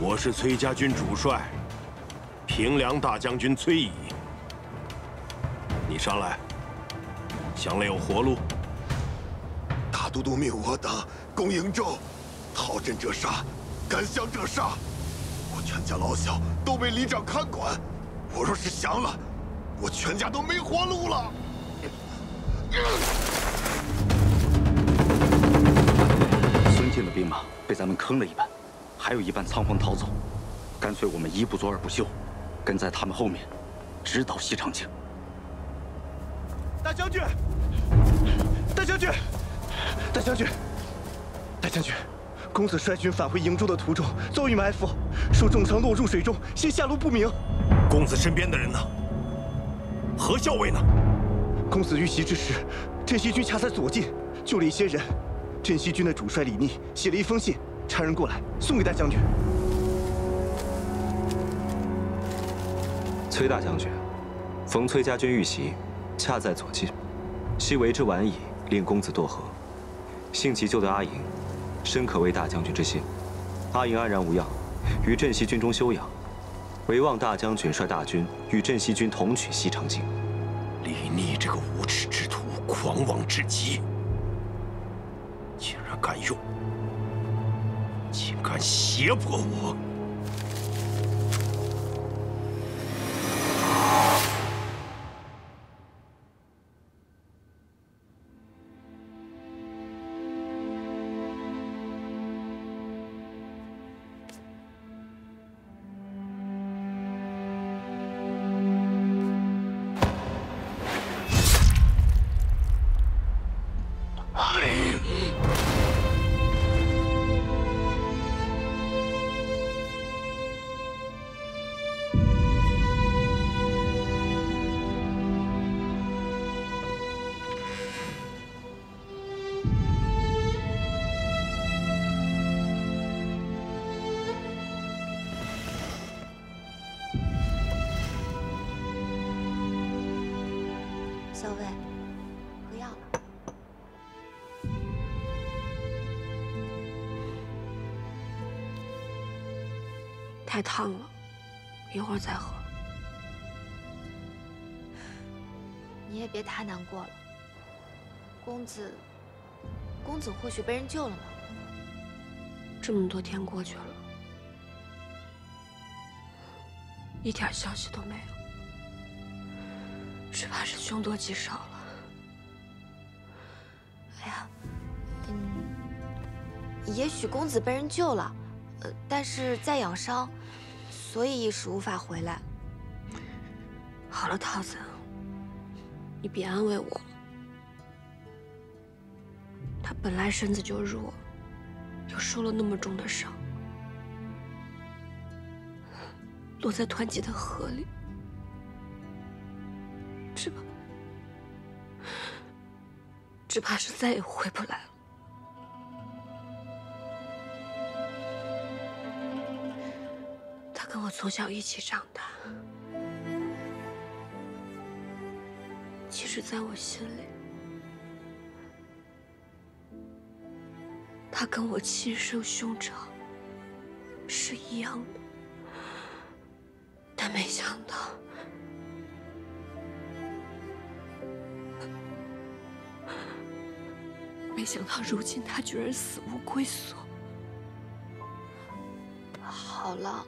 我是崔家军主帅，平凉大将军崔乙。你上来，想来有活路。大都督命我等攻瀛州，讨朕者杀，敢降者杀。我全家老小都被里长看管，我若是降了，我全家都没活路了。孙坚的兵马被咱们坑了一半，还有一半仓皇逃走。干脆我们一不做二不休，跟在他们后面，直捣西长京。大将军，大将军，大将军，大将军，公子率军返回瀛州的途中遭遇埋伏，受重伤落入水中，现下落不明。公子身边的人呢？何校尉呢？公子遇袭之时，镇西军恰在左近，救了一些人。镇西军的主帅李逆写了一封信，差人过来送给大将军。崔大将军，逢崔家军遇袭，恰在左近，昔为之晚矣，令公子堕河。幸其救得阿莹，深可为大将军之幸。阿莹安然无恙，于镇西军中休养。唯望大将军率大军与镇西军同取西长京。李逆这个无耻之徒，狂妄至极，竟然竟敢胁迫我！校尉，喝药了。太烫了，一会儿再喝。你也别太难过了。公子或许被人救了呢。这么多天过去了，一点消息都没有。只怕是凶多吉少了。哎呀，也许公子被人救了，但是在养伤，所以一时无法回来。好了，桃子，你别安慰我了。他本来身子就弱，又受了那么重的伤，落在湍急的河里。只怕是再也回不来了。他跟我从小一起长大，其实在我心里，他跟我亲生兄长是一样的，但没想到。没想到如今他居然死无归宿。好了，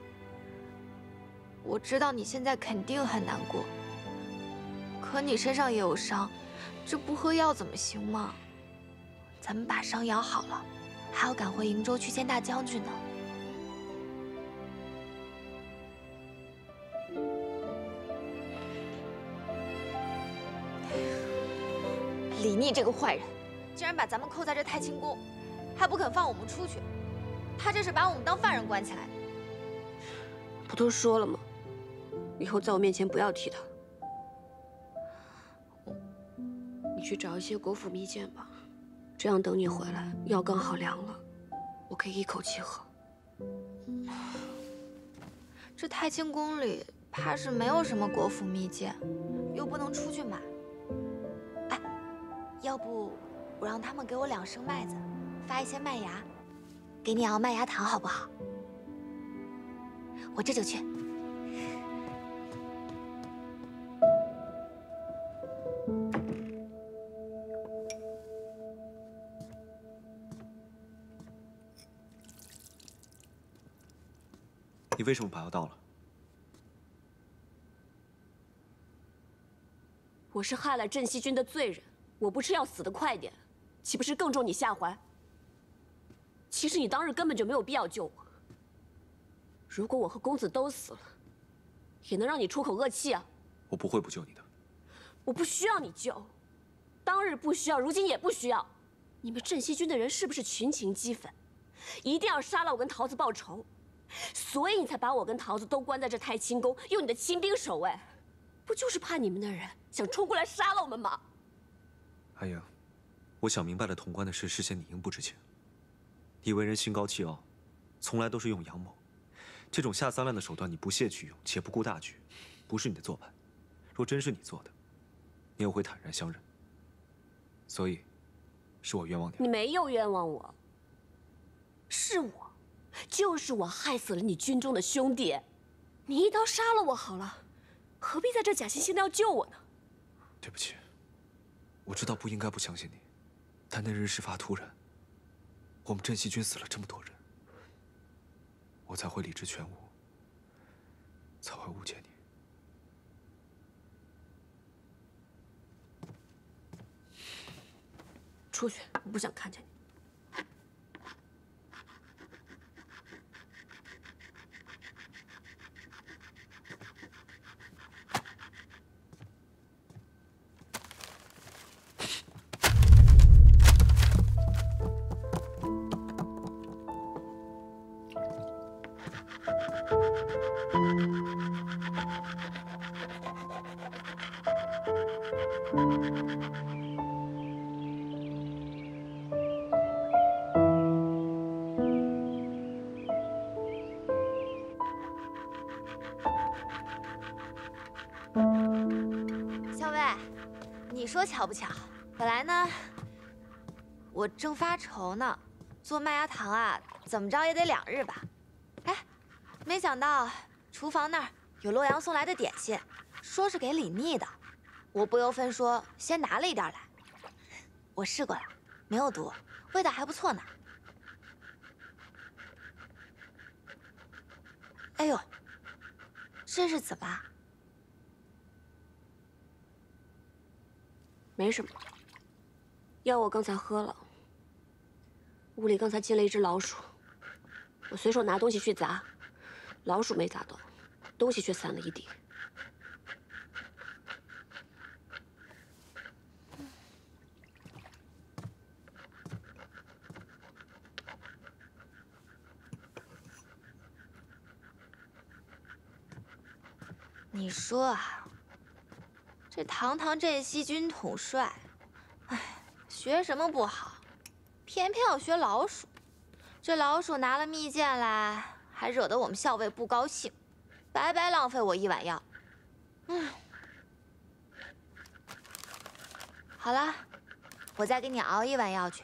我知道你现在肯定很难过，可你身上也有伤，这不喝药怎么行嘛？咱们把伤养好了，还要赶回瀛州去见大将军呢。李逆这个坏人！竟然把咱们扣在这太清宫，还不肯放我们出去，他这是把我们当犯人关起来。不都说了吗？以后在我面前不要提他。你去找一些国府蜜饯吧，这样等你回来，药刚好凉了，我可以一口气喝。这太清宫里怕是没有什么国府蜜饯，又不能出去买。哎，要不我让他们给我2升麦子，发一些麦芽，给你熬麦芽糖好不好？我这就去。你为什么把药倒了？我是害了镇西军的罪人，我不吃药死得快点，岂不是更中你下怀？其实你当日根本就没有必要救我。如果我和公子都死了，也能让你出口恶气啊！我不会不救你的。我不需要你救，当日不需要，如今也不需要。你们镇西军的人是不是群情激愤，一定要杀了我跟桃子报仇？所以你才把我跟桃子都关在这太清宫，用你的亲兵守卫，不就是怕你们的人想冲过来杀了我们吗？阿英，我想明白了潼关的事，事先你应不知情。你为人心高气傲，从来都是用阳谋，这种下三滥的手段你不屑去用，且不顾大局，不是你的做派。若真是你做的，你也会坦然相认。所以，是我冤枉你。你没有冤枉我，是我。就是我害死了你军中的兄弟，你一刀杀了我好了，何必在这假惺惺的要救我呢？对不起，我知道不应该不相信你，但那日事发突然，我们镇西军死了这么多人，我才会理智全无，才会误解你。出去，我不想看见你。校尉，你说巧不巧？本来呢，我正发愁呢，做麦芽糖啊，怎么着也得2日吧。哎，没想到厨房那儿有洛阳送来的点心，说是给李密的，我不由分说先拿了一点来。我试过了，没有毒，味道还不错呢。哎呦，这是怎么？没什么，药我刚才喝了。屋里刚才进了一只老鼠，我随手拿东西去砸，老鼠没砸到，东西却散了一地。你说啊，这堂堂镇西军统帅，哎，学什么不好，偏偏要学老鼠。这老鼠拿了蜜饯来，还惹得我们校尉不高兴，白白浪费我1碗药。好了，我再给你熬1碗药去。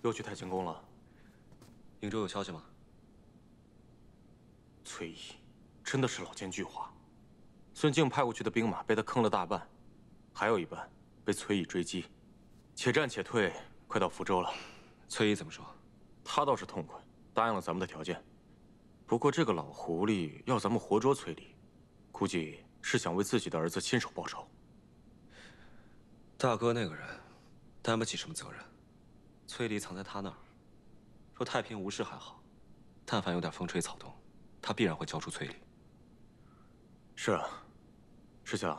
又去太清宫了。瀛州有消息吗？崔毅真的是老奸巨猾，孙敬派过去的兵马被他坑了大半，还有一半被崔毅追击，且战且退，快到福州了。崔毅怎么说？他倒是痛快，答应了咱们的条件。不过这个老狐狸要咱们活捉崔离，估计是想为自己的儿子亲手报仇。大哥那个人担不起什么责任。崔离藏在他那儿，说太平无事还好，但凡有点风吹草动，他必然会交出崔离。是啊，师兄，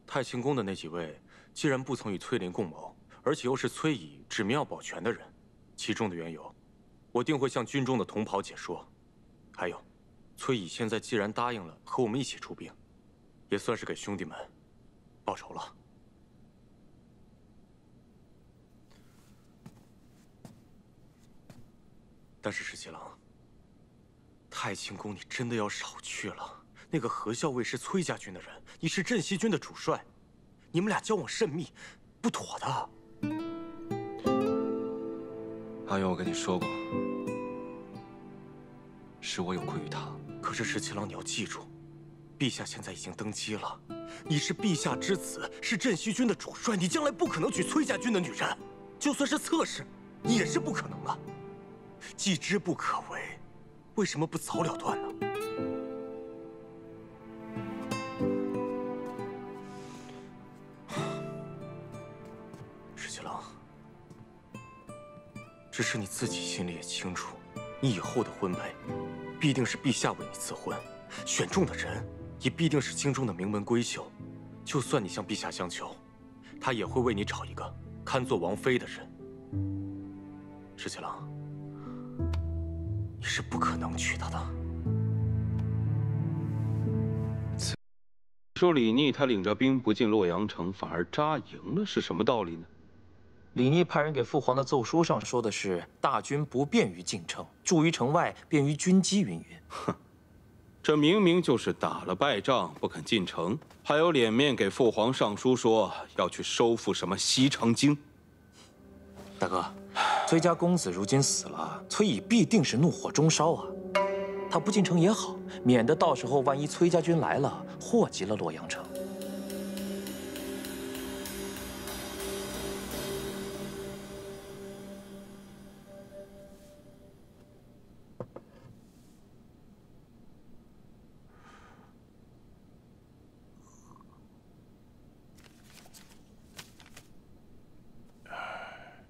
太清宫的那几位既然不曾与崔林共谋，而且又是崔乙指名要保全的人，其中的缘由，我定会向军中的同袍解说。还有，崔乙现在既然答应了和我们一起出兵，也算是给兄弟们报仇了。但是石七郎，太清宫你真的要少去了。那个何校尉是崔家军的人，你是镇西军的主帅，你们俩交往甚密，不妥的。阿勇，我跟你说过，是我有愧于他。可是石七郎，你要记住，陛下现在已经登基了，你是陛下之子，是镇西军的主帅，你将来不可能娶崔家军的女人，就算是侧室，也是不可能的。既知不可为，为什么不早了断呢？石七郎，只是你自己心里也清楚，你以后的婚配，必定是陛下为你赐婚，选中的人也必定是京中的名门闺秀。就算你向陛下相求，他也会为你找一个堪做王妃的人。石七郎，你是不可能娶她的。说李逆他领着兵不进洛阳城，反而扎营了，是什么道理呢？李逆派人给父皇的奏书上说的是大军不便于进城，驻于城外，便于军机云云。哼，这明明就是打了败仗不肯进城，还有脸面给父皇上书说要去收复什么西长京。大哥，崔家公子如今死了，崔乙必定是怒火中烧啊。他不进城也好，免得到时候万一崔家军来了，祸及了洛阳城。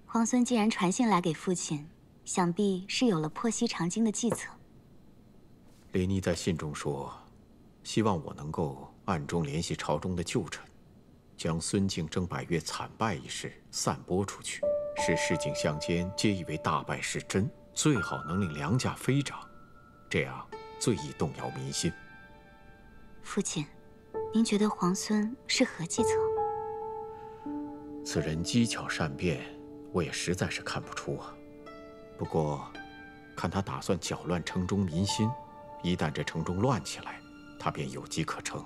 皇孙既然传信来给父亲，想必是有了破西长京的计策。李逆在信中说，希望我能够暗中联系朝中的旧臣，将孙敬征百越惨败一事散播出去，使市井乡间皆以为大败是真，最好能令梁家飞涨，这样最易动摇民心。父亲，您觉得皇孙是何计策？此人机巧善变，我也实在是看不出啊。不过，看他打算搅乱城中民心，一旦这城中乱起来，他便有机可乘。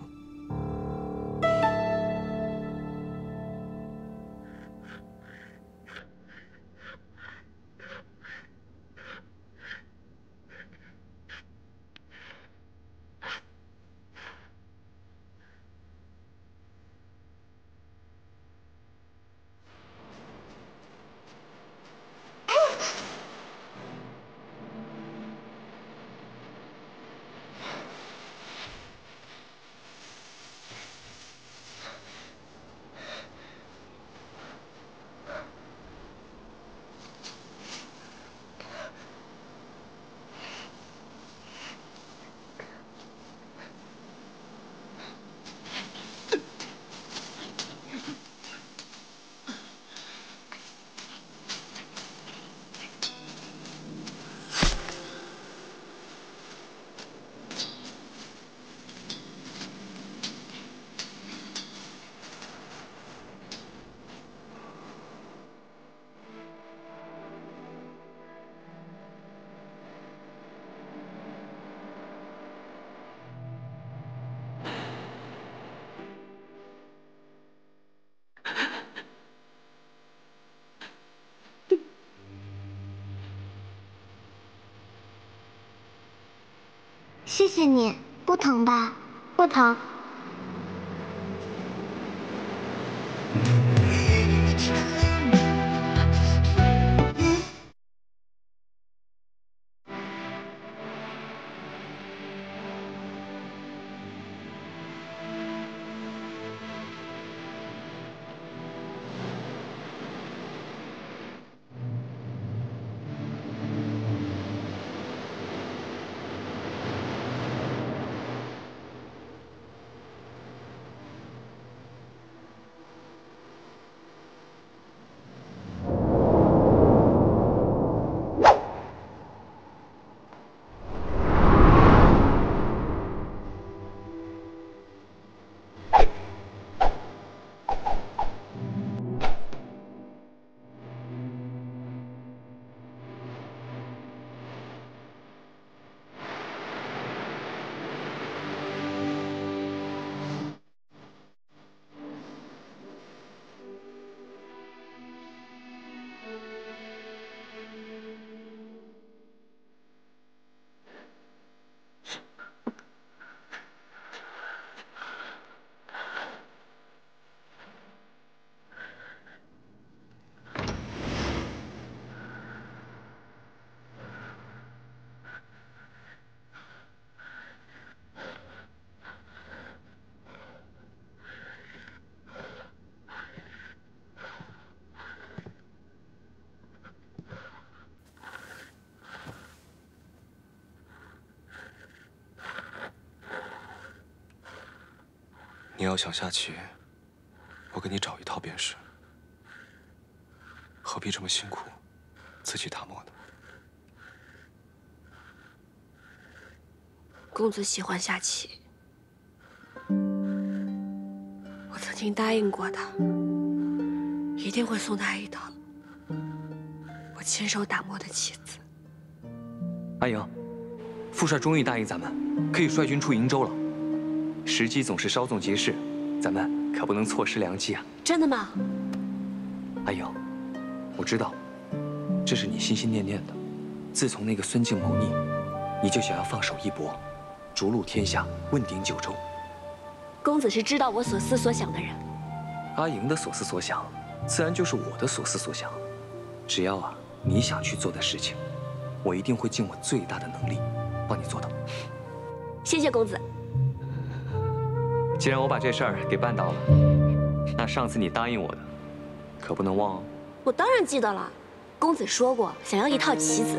谢谢你，不疼吧？不疼。要想下棋，我给你找一套便是。何必这么辛苦，自己打磨呢？公子喜欢下棋，我曾经答应过他，一定会送他一套我亲手打磨的棋子。阿莹，副帅终于答应咱们，可以率军出瀛州了。时机总是稍纵即逝，咱们可不能错失良机啊！真的吗？阿莹，我知道，这是你心心念念的。自从那个孙敬谋逆，你就想要放手一搏，逐鹿天下，问鼎九州。公子是知道我所思所想的人。阿莹的所思所想，自然就是我的所思所想。只要你想去做的事情，我一定会尽我最大的能力帮你做到。谢谢公子。既然我把这事儿给办到了，那上次你答应我的，可不能忘哦。我当然记得了，公子说过想要一套棋子。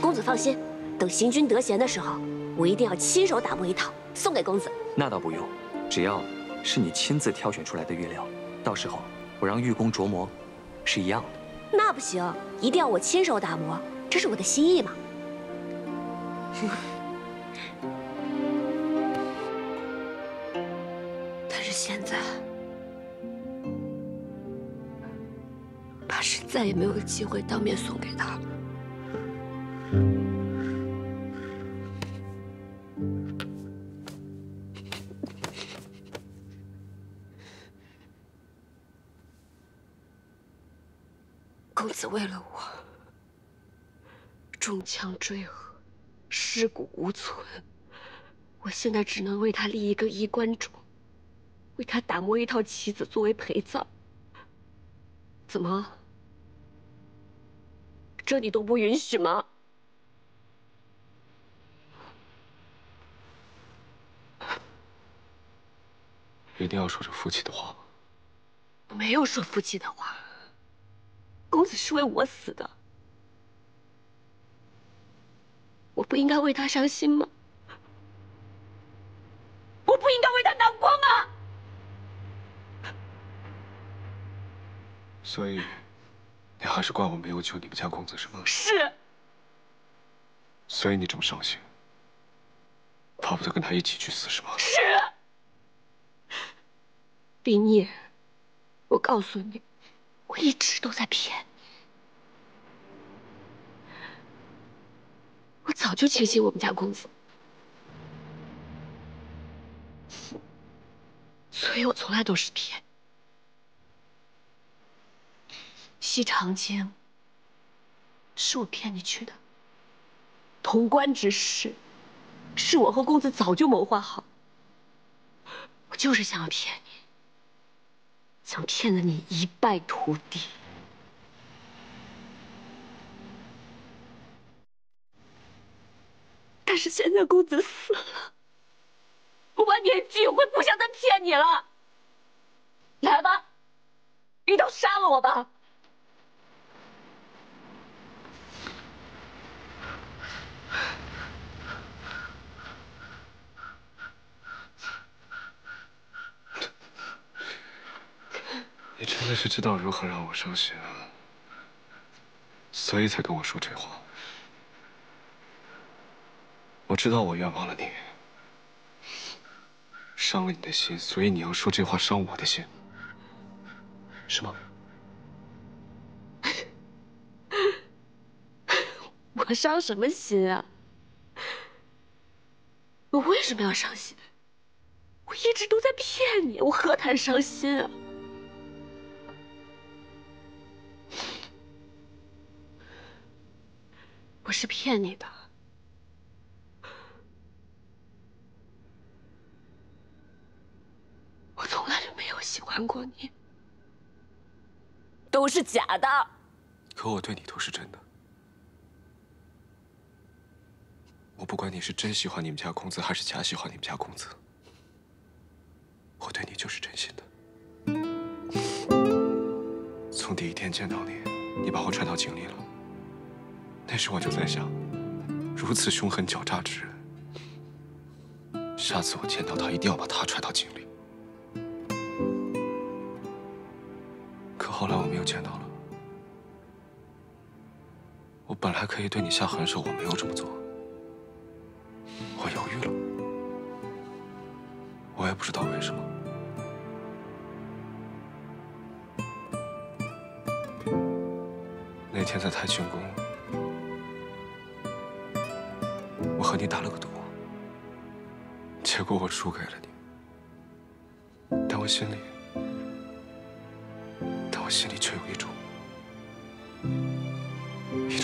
公子放心，等行军得闲的时候，我一定要亲手打磨一套送给公子。那倒不用，只要是你亲自挑选出来的乐料，到时候我让玉工琢磨，是一样的。那不行，一定要我亲手打磨，这是我的心意嘛。但是现在，怕是再也没有机会当面送给他了。公子为了我，中枪坠河，尸骨无存。我现在只能为他立一个衣冠冢，为他打磨一套棋子作为陪葬。怎么？这你都不允许吗？一定要说着服气的话。我没有说服气的话。公子是为我死的，我不应该为他伤心吗？我不应该为他难过吗？所以，你还是怪我没有救你们家公子是吗？是。所以你这么伤心，巴不得跟他一起去死是吗？是。李聂，我告诉你，我一直都在骗你。我早就轻信我们家公子，所以我从来都是骗你。西长京是我骗你去的，潼关之事是我和公子早就谋划好。我就是想要骗你，想骗得你一败涂地。但是现在公子死了，我万年俱会不想再骗你了。来吧，一刀杀了我吧！你真的是知道如何让我伤心啊，所以才跟我说这话。我知道我冤枉了你，伤了你的心，所以你要说这话伤我的心，是吗？我伤什么心啊？我为什么要伤心？我一直都在骗你，我何谈伤心啊？我是骗你的。我从来就没有喜欢过你，都是假的。可我对你都是真的。我不管你是真喜欢你们家公子，还是假喜欢你们家公子，我对你就是真心的。从第一天见到你，你把我踹到井里了，那时我就在想，如此凶狠狡诈之人，下次我见到他一定要把他踹到井里。后来我们又见到了。我本来可以对你下狠手，我没有这么做。我犹豫了，我也不知道为什么。那天在太清宫，我和你打了个赌，结果我输给了你。但我心里却有一种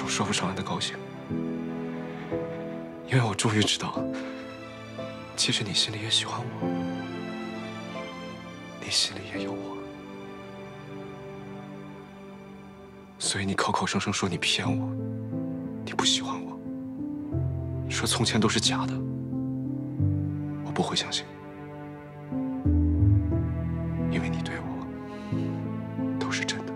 说不上来的高兴，因为我终于知道，其实你心里也喜欢我，你心里也有我，所以你口口声声说你骗我，你不喜欢我，说从前都是假的，我不会相信，因为你对我都是真的。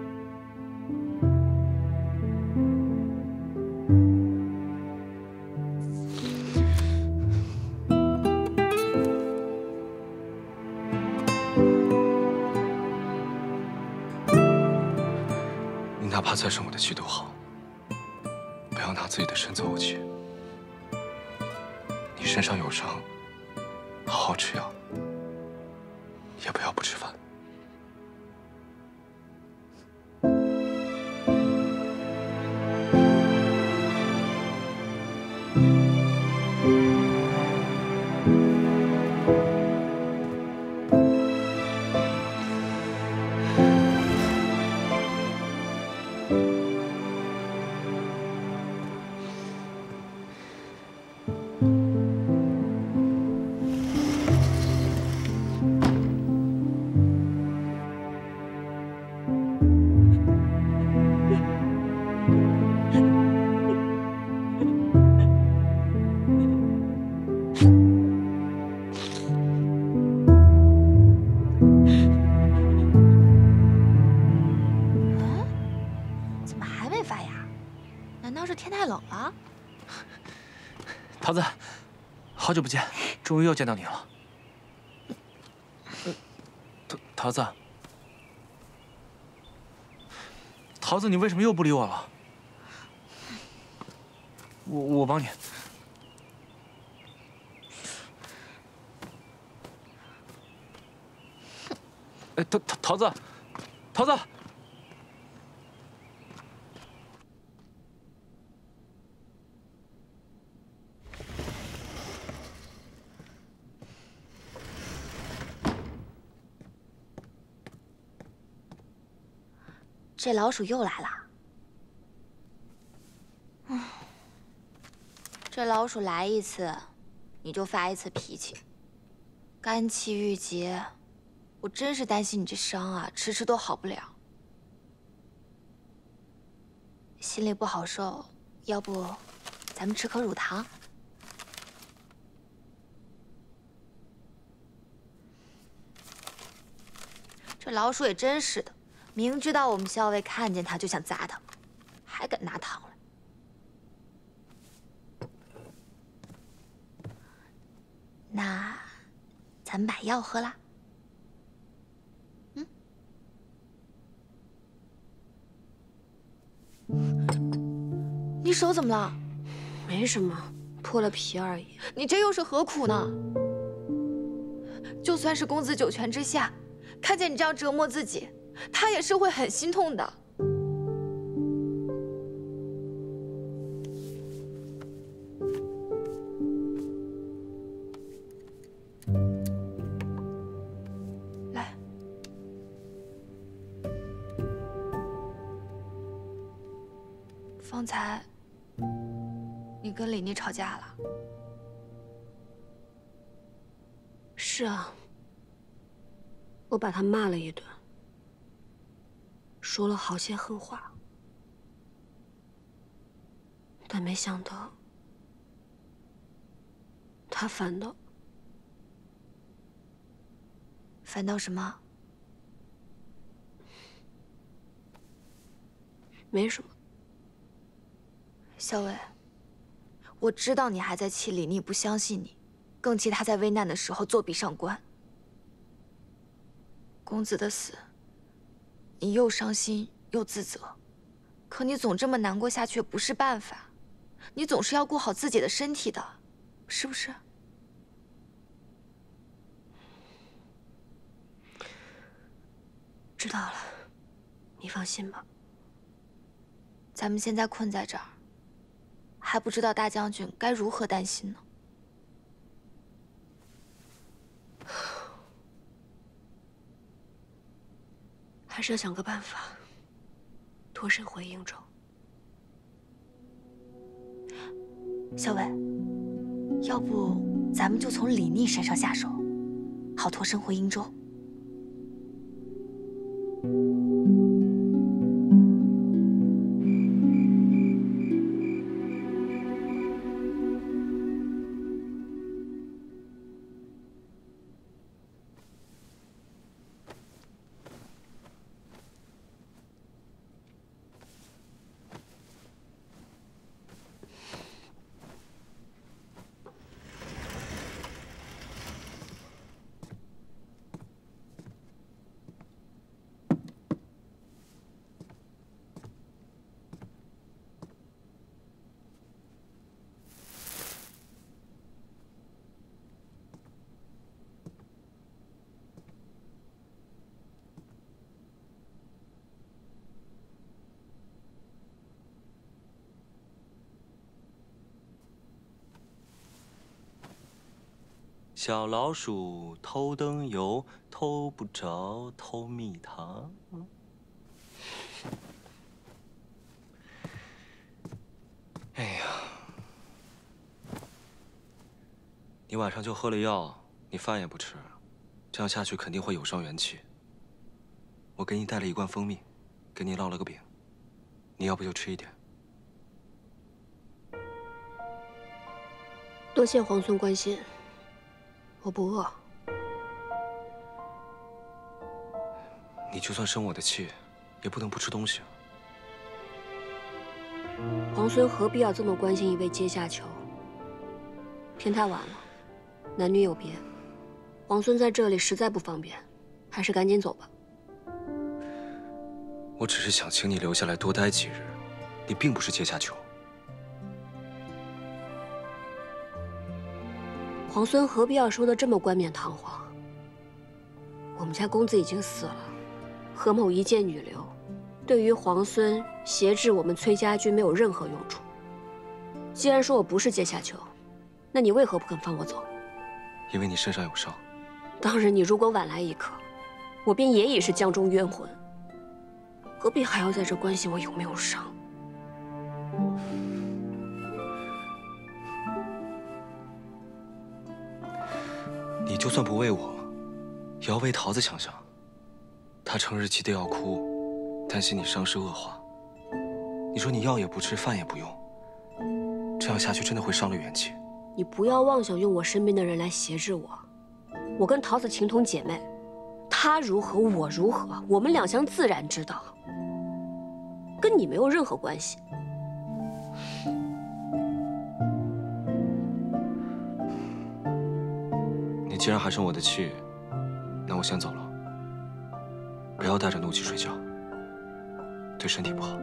你哪怕再生我的气都好，不要拿自己的身凑我气。你身上有伤，好好吃药，也不要不吃饭。桃子，好久不见，终于又见到你了。桃子，桃子，你为什么又不理我了？我帮你。哎，桃子，桃子。这老鼠又来了。这老鼠来一次，你就发一次脾气，肝气郁结，我真是担心你这伤啊，迟迟都好不了。心里不好受，要不咱们吃颗乳糖？这老鼠也真是的。明知道我们校尉看见他就想砸他，还敢拿糖来。那咱们把药喝了。你手怎么了？没什么，破了皮而已。你这又是何苦呢？就算是公子九泉之下，看见你这样折磨自己。他也是会很心痛的。来，方才你跟李妮吵架了？是啊，我把她骂了一顿。说了好些狠话，但没想到他反倒什么？没什么。校尉，我知道你还在气李妮不相信你，更气他在危难的时候作壁上观。公子的死，你又伤心又自责，可你总这么难过下去也不是办法。你总是要顾好自己的身体的，是不是？知道了，你放心吧。咱们现在困在这儿，还不知道大将军该如何担心呢。还是要想个办法，脱身回应州。小伟，要不咱们就从李逆身上下手，好脱身回应州。小老鼠偷灯油，偷不着偷蜜糖。哎呀，你晚上就喝了药，你饭也不吃，这样下去肯定会有伤元气。我给你带了一罐蜂蜜，给你烙了个饼，你要不就吃一点。多谢皇孙关心。我不饿。你就算生我的气，也不能不吃东西啊。皇孙何必要这么关心一位阶下囚？天太晚了，男女有别，皇孙在这里实在不方便，还是赶紧走吧。我只是想请你留下来多待几日，你并不是阶下囚。皇孙何必要说的这么冠冕堂皇？我们家公子已经死了，何某一介女流，对于皇孙挟制我们崔家军没有任何用处。既然说我不是阶下囚，那你为何不肯放我走？因为你身上有伤。当日你如果晚来一刻，我便也已是江中冤魂，何必还要在这关心我有没有伤？你就算不为我，也要为桃子想想。她成日急得要哭，担心你伤势恶化。你说你药也不吃，饭也不用，这样下去真的会伤了元气。你不要妄想用我身边的人来挟制我。我跟桃子情同姐妹，她如何我如何，我们两相自然之道，跟你没有任何关系。你既然还生我的气，那我先走了。不要带着怒气睡觉，对身体不好。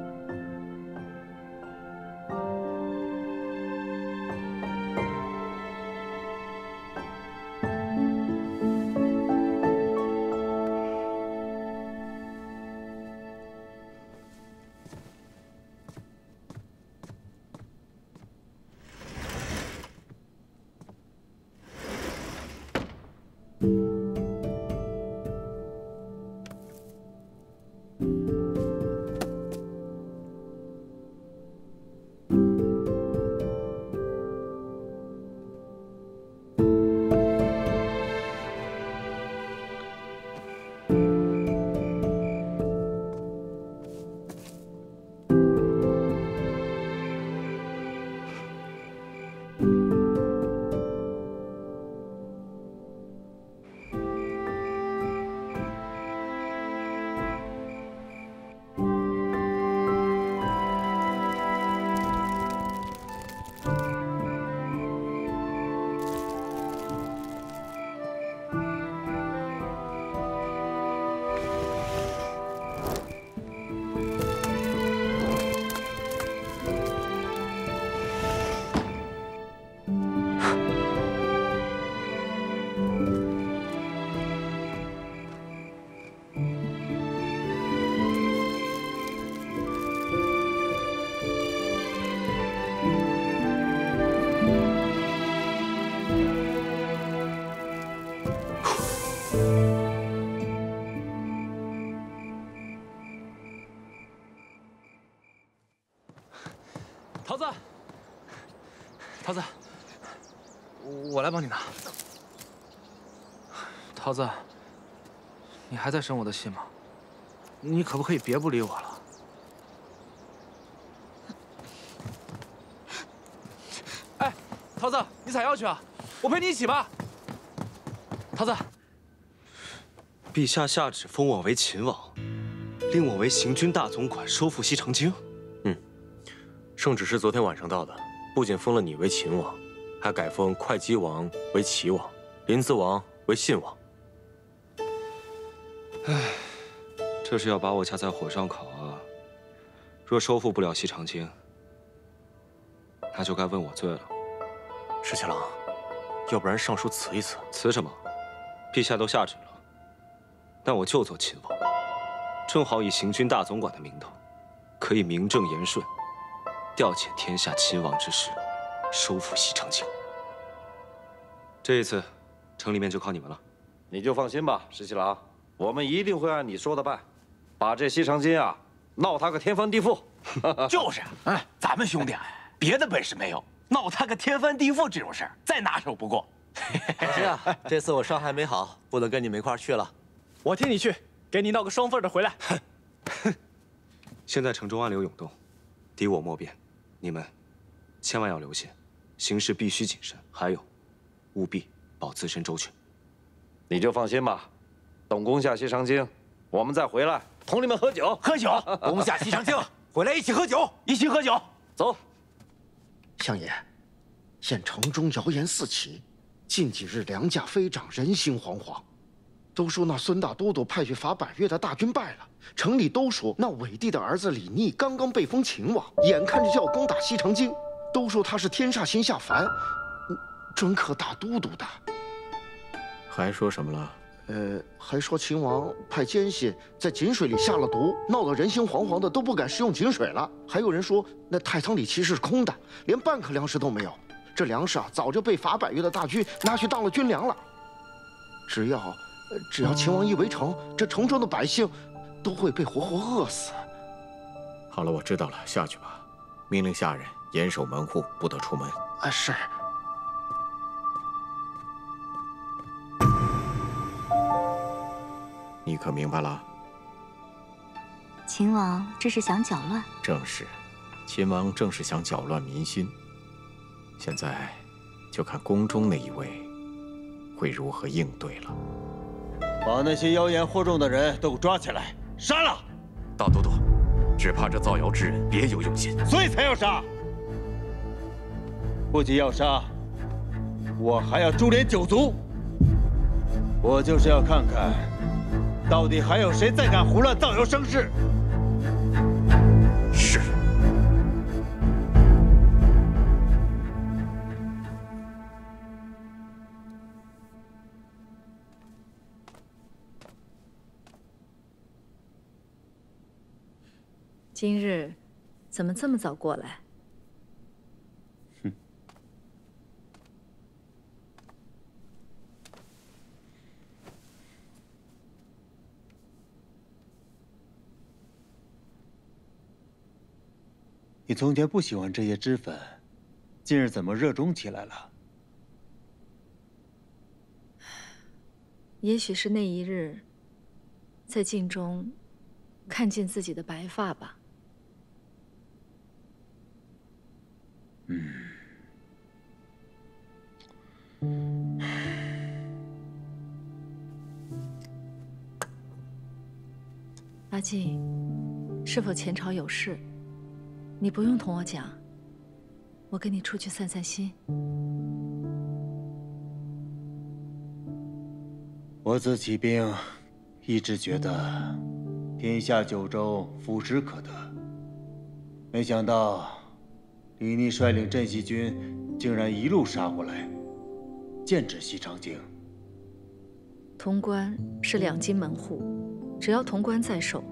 桃子，我来帮你拿。桃子，你还在生我的气吗？你可不可以别不理我了？哎，桃子，你采药去啊？我陪你一起吧。桃子，陛下下旨封我为秦王，令我为行军大总管，收复西长京。圣旨是昨天晚上到的，不仅封了你为秦王，还改封会稽王为齐王，临淄王为信王。唉，这是要把我架在火上烤啊！若收复不了西长京，那就该问我罪了。石七郎，要不然上书辞一辞？辞什么？陛下都下旨了，但我就做秦王，正好以行军大总管的名头，可以名正言顺调遣天下秦王之师，收复西长京。这一次，城里面就靠你们了。你就放心吧，石七郎，我们一定会按你说的办，把这西长京啊闹他个天翻地覆。就是，咱们兄弟别的本事没有，闹他个天翻地覆这种事儿再拿手不过。是啊，这次我伤还没好，不能跟你们一块儿去了。我替你去，给你闹个双份的回来。现在城中暗流涌动，敌我莫辨，你们千万要留心，行事必须谨慎，还有，务必保自身周全。你就放心吧，等攻下西长京，我们再回来同你们喝酒。喝酒，攻下西长京，回来一起喝酒，一起喝酒。走。相爷，现城中谣言四起，近几日粮价飞涨，人心惶惶。都说那孙大都督派去伐百越的大军败了，城里都说那韦帝的儿子李逆刚刚被封秦王，眼看着就要攻打西长京，都说他是天煞星下凡，专克大都督的。还说什么了？还说秦王派奸细在井水里下了毒，闹得人心惶惶的，都不敢食用井水了。还有人说那太仓里其实是空的，连半颗粮食都没有。这粮食啊，早就被伐百越的大军拿去当了军粮了。只要秦王一围城，这城中的百姓都会被活活饿死。好了，我知道了，下去吧。命令下人严守门户，不得出门。是。你可明白了？秦王这是想搅乱。正是，秦王正是想搅乱民心。现在，就看宫中那一位会如何应对了。把那些妖言惑众的人都抓起来，杀了！大都督，只怕这造谣之人别有用心，所以才要杀。不仅要杀，我还要株连九族。我就是要看看，到底还有谁再敢胡乱造谣生事。是。今日怎么这么早过来？你从前不喜欢这些脂粉，今日怎么热衷起来了？也许是那一日，在镜中看见自己的白发吧。阿静，是否前朝有事？你不用同我讲，我跟你出去散散心。我自起兵，一直觉得天下九州腐蚀可得，没想到李逆率领镇西军竟然一路杀过来，剑指西长京。潼关是两京门户，只要潼关在手，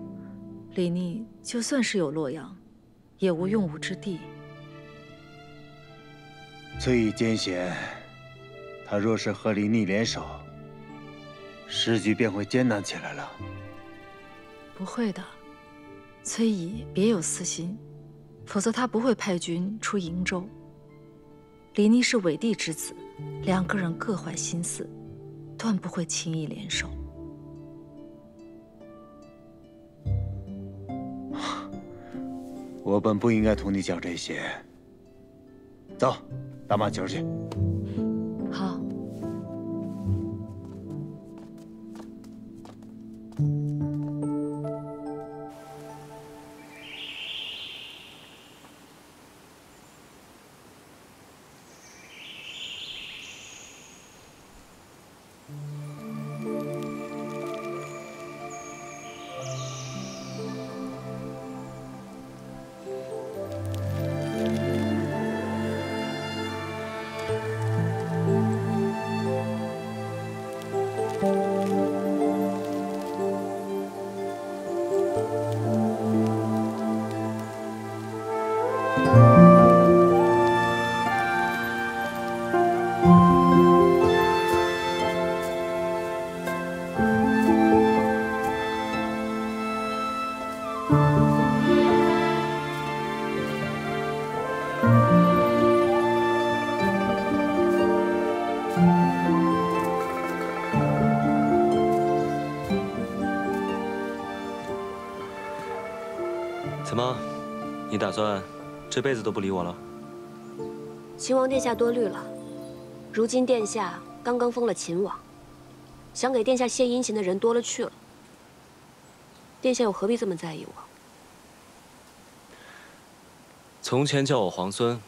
李逆就算是有洛阳，也无用武之地。崔乙奸险，他若是和李逆联手，时局便会艰难起来了。不会的，崔乙别有私心，否则他不会派军出瀛州。李逆是伟帝之子，两个人各怀心思，断不会轻易联手。我本不应该同你讲这些。走，打马球去。好。怎么，你打算这辈子都不理我了？秦王殿下多虑了，如今殿下刚刚封了秦王，想给殿下献殷勤的人多了去了。殿下又何必这么在意我？从前叫我皇孙，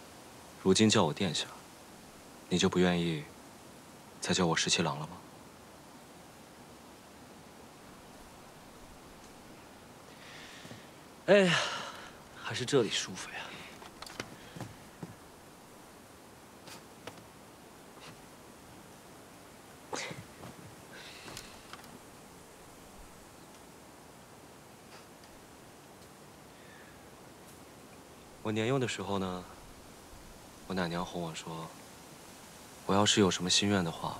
如今叫我殿下，你就不愿意再叫我十七郎了吗？哎呀，还是这里舒服呀。我年幼的时候呢，我奶娘哄我说，我要是有什么心愿的话，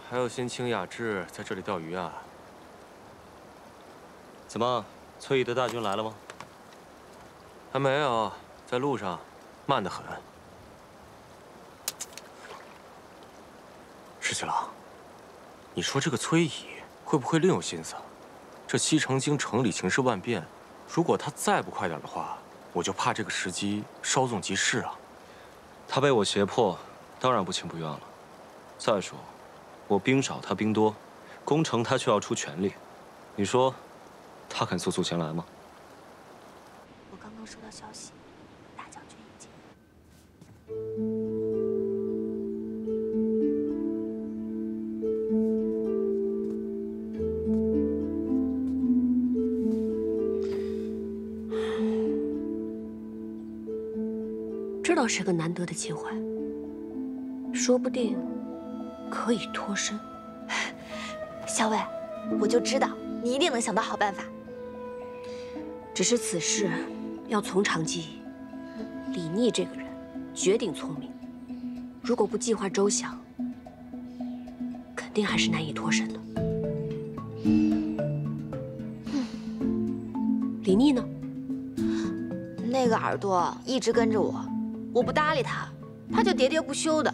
还有新清雅致在这里钓鱼啊？怎么，崔乙的大军来了吗？还没有，在路上，慢得很。十七郎，你说这个崔乙会不会另有心思？这西城京城里情势万变，如果他再不快点的话，我就怕这个时机稍纵即逝啊。他被我胁迫，当然不情不愿了。再说，我兵少他兵多，攻城他却要出全力，你说，他肯速速前来吗？我刚刚收到消息，大将军已经。这倒是个难得的机会，说不定可以脱身。校尉，我就知道你一定能想到好办法。只是此事要从长计议。李逆这个人绝顶聪明，如果不计划周详，肯定还是难以脱身的。李逆呢？那个耳朵一直跟着我，我不搭理他，他就喋喋不休的。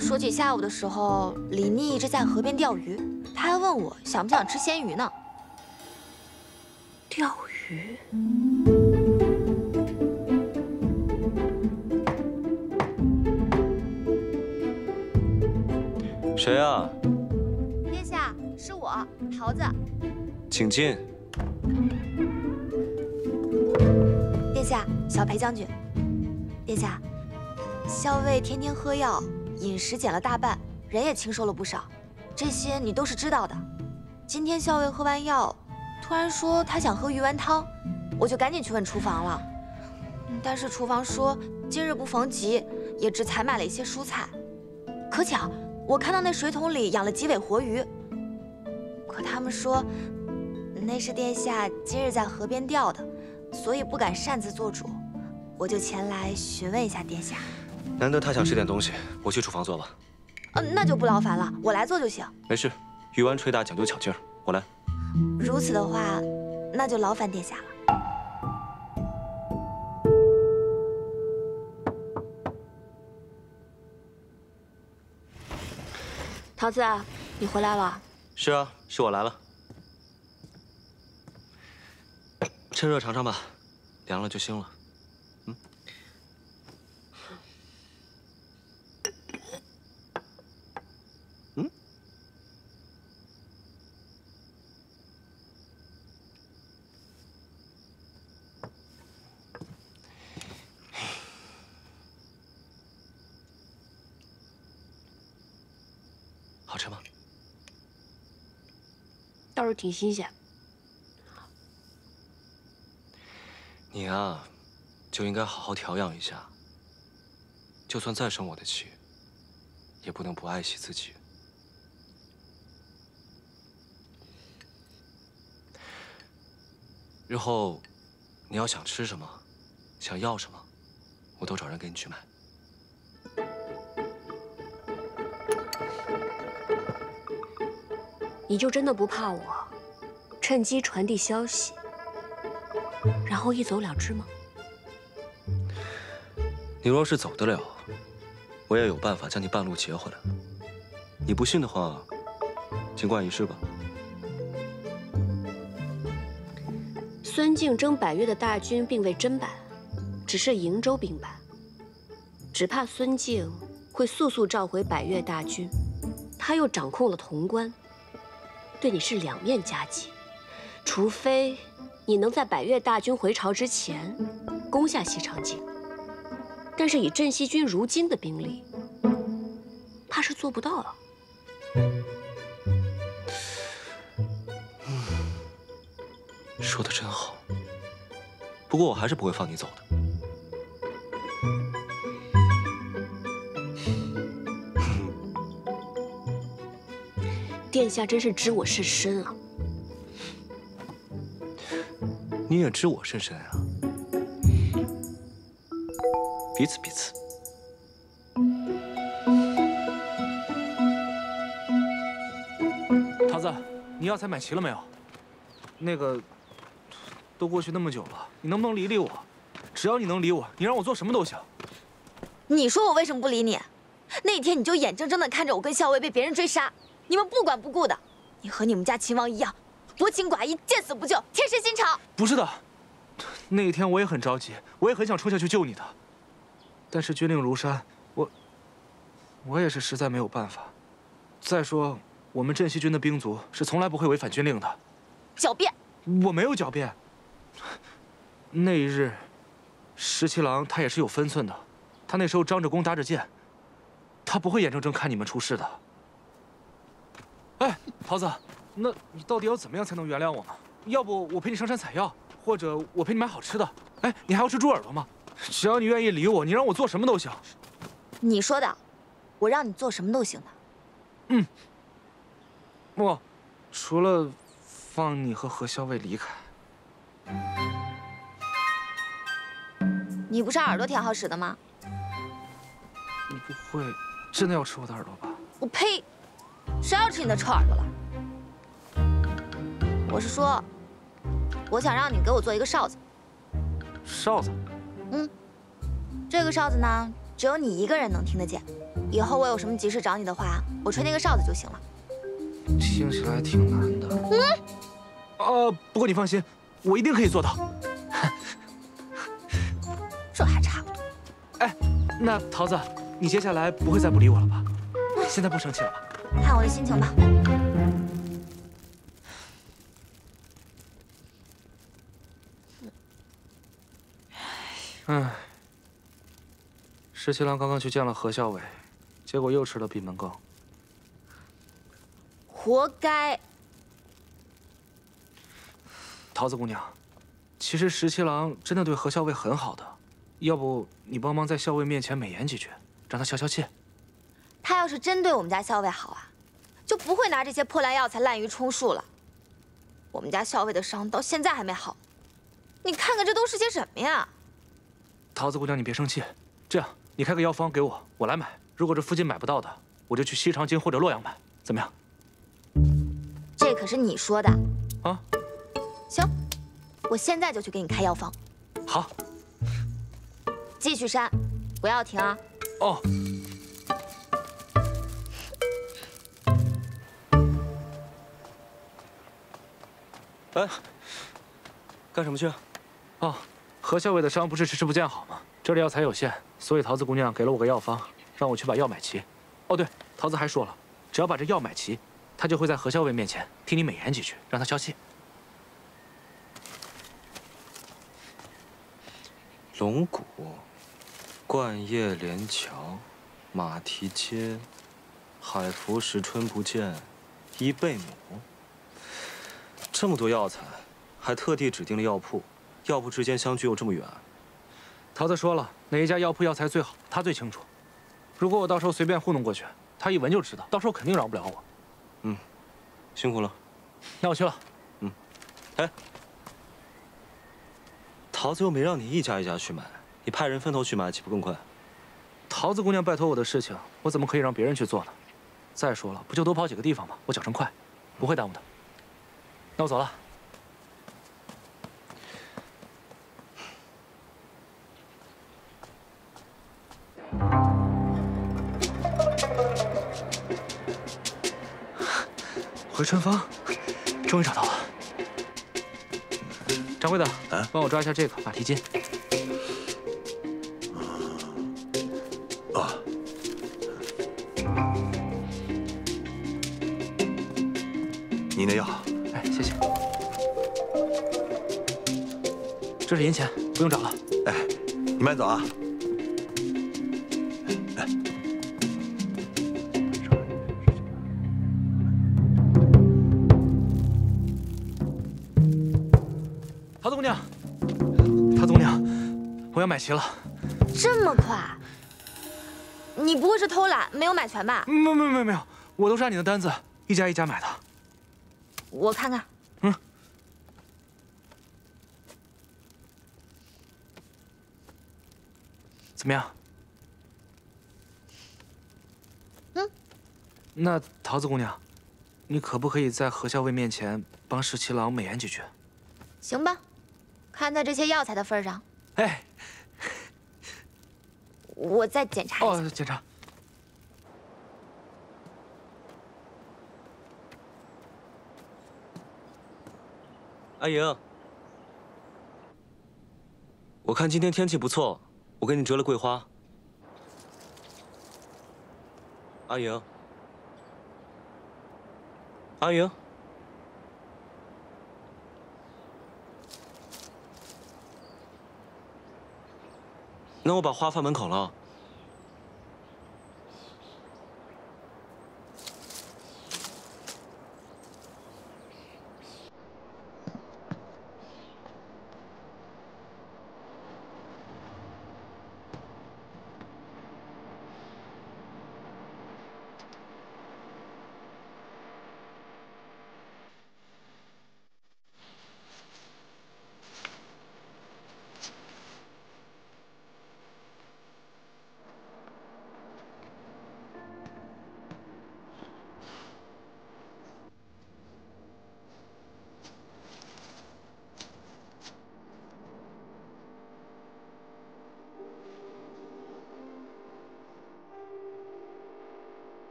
说起下午的时候，李逆一直在河边钓鱼，他还问我想不想吃鲜鱼呢。钓鱼？谁啊？殿下，是我，桃子。请进。殿下，小裴将军。殿下，校尉天天喝药，饮食减了大半，人也清瘦了不少，这些你都是知道的。今天校尉喝完药，突然说他想喝鱼丸汤，我就赶紧去问厨房了。但是厨房说今日不逢集，也只采买了一些蔬菜。可巧我看到那水桶里养了几尾活鱼，可他们说那是殿下今日在河边钓的，所以不敢擅自做主，我就前来询问一下殿下。难得他想吃点东西，我去厨房做吧。那就不劳烦了，我来做就行。没事，鱼丸捶打讲究巧劲儿，我来。如此的话，那就劳烦殿下了。桃子，你回来了。是啊，是我来了。趁热尝尝吧，凉了就腥了。好吃吗？倒是挺新鲜。你啊，就应该好好调养一下。就算再生我的气，也不能不爱惜自己。日后你要想吃什么，想要什么，我都找人给你去买。你就真的不怕我趁机传递消息，然后一走了之吗？你若是走得了，我也有办法将你半路截回来。你不信的话，尽管一试吧。孙敬征百越的大军并未真败，只是瀛州兵败，只怕孙敬会速速召回百越大军，他又掌控了潼关。对你是两面夹击，除非你能在百越大军回朝之前攻下西长京，但是以镇西军如今的兵力，怕是做不到了。说得真好，不过我还是不会放你走的。殿下真是知我甚深啊！你也知我甚深啊，彼此彼此。桃子，你药材买齐了没有？那个，都过去那么久了，你能不能理理我？只要你能理我，你让我做什么都行。你说我为什么不理你？那天你就眼睁睁地看着我跟校尉被别人追杀。你们不管不顾的，你和你们家秦王一样，薄情寡义，见死不救，铁石心肠。不是的，那一天我也很着急，我也很想冲下去救你的，但是军令如山，我也是实在没有办法。再说，我们镇西军的兵卒是从来不会违反军令的。狡辩！我没有狡辩。那一日，十七郎他也是有分寸的，他那时候张着弓搭着箭，他不会眼睁睁看你们出事的。哎，桃子，那你到底要怎么样才能原谅我呢？要不我陪你上山采药，或者我陪你买好吃的。哎，你还要吃猪耳朵吗？只要你愿意理我，你让我做什么都行。你说的，我让你做什么都行的。嗯。不，除了放你和何校尉离开。你不是耳朵挺好使的吗？你不会真的要吃我的耳朵吧？我呸！谁要吃你的臭耳朵了？我是说，我想让你给我做一个哨子。哨子？嗯，这个哨子呢，只有你一个人能听得见。以后我有什么急事找你的话，我吹那个哨子就行了。听起来挺难的。不过你放心，我一定可以做到。这还差不多。哎，那桃子，你接下来不会再不理我了吧？现在不生气了吧？看我的心情吧。唉，十七郎刚刚去见了何校尉，结果又吃了闭门羹。活该。桃子姑娘，其实十七郎真的对何校尉很好的，要不你帮忙在校尉面前美言几句，让他消消气。他要是真对我们家校尉好啊，就不会拿这些破烂药材滥竽充数了。我们家校尉的伤到现在还没好，你看看这都是些什么呀？桃子姑娘，你别生气，这样你开个药方给我，我来买。如果这附近买不到的，我就去西长京或者洛阳买，怎么样？这可是你说的啊。行，我现在就去给你开药方。好。继续扇，不要停啊。哦。哎，干什么去啊？哦，何校尉的伤不是迟迟不见好吗？这里药材有限，所以桃子姑娘给了我个药方，让我去把药买齐。哦，对，桃子还说了，只要把这药买齐，她就会在何校尉面前替你美言几句，让他消气。龙骨、冠叶连桥、马蹄街、海浮石春不见、伊贝母，这么多药材，还特地指定了药铺，药铺之间相距又这么远。桃子说了，哪一家药铺药材最好，他最清楚。如果我到时候随便糊弄过去，他一闻就知道，到时候肯定饶不了我。嗯，辛苦了。那我去了。嗯，哎。桃子又没让你一家一家去买，你派人分头去买，岂不更快？桃子姑娘拜托我的事情，我怎么可以让别人去做呢？再说了，不就多跑几个地方吗？我脚程快，不会耽误的。那我走了。回春芳，终于找到了。掌柜的，帮我抓一下这个马蹄筋。啊。你那药，哎，谢谢。这是银钱，不用找了。哎，你慢走啊。桃子姑娘，桃子姑娘，我要买齐了。这么快？你不会是偷懒没有买全吧？没有，我都是按你的单子一家一家买的。我看看。嗯。怎么样？嗯。那桃子姑娘，你可不可以在何校尉面前帮十七郎美言几句？行吧，看在这些药材的份上。哎。我再检查一下。哦，检查。阿莹，我看今天天气不错，我给你折了桂花。阿莹，阿莹，那我把花放门口了。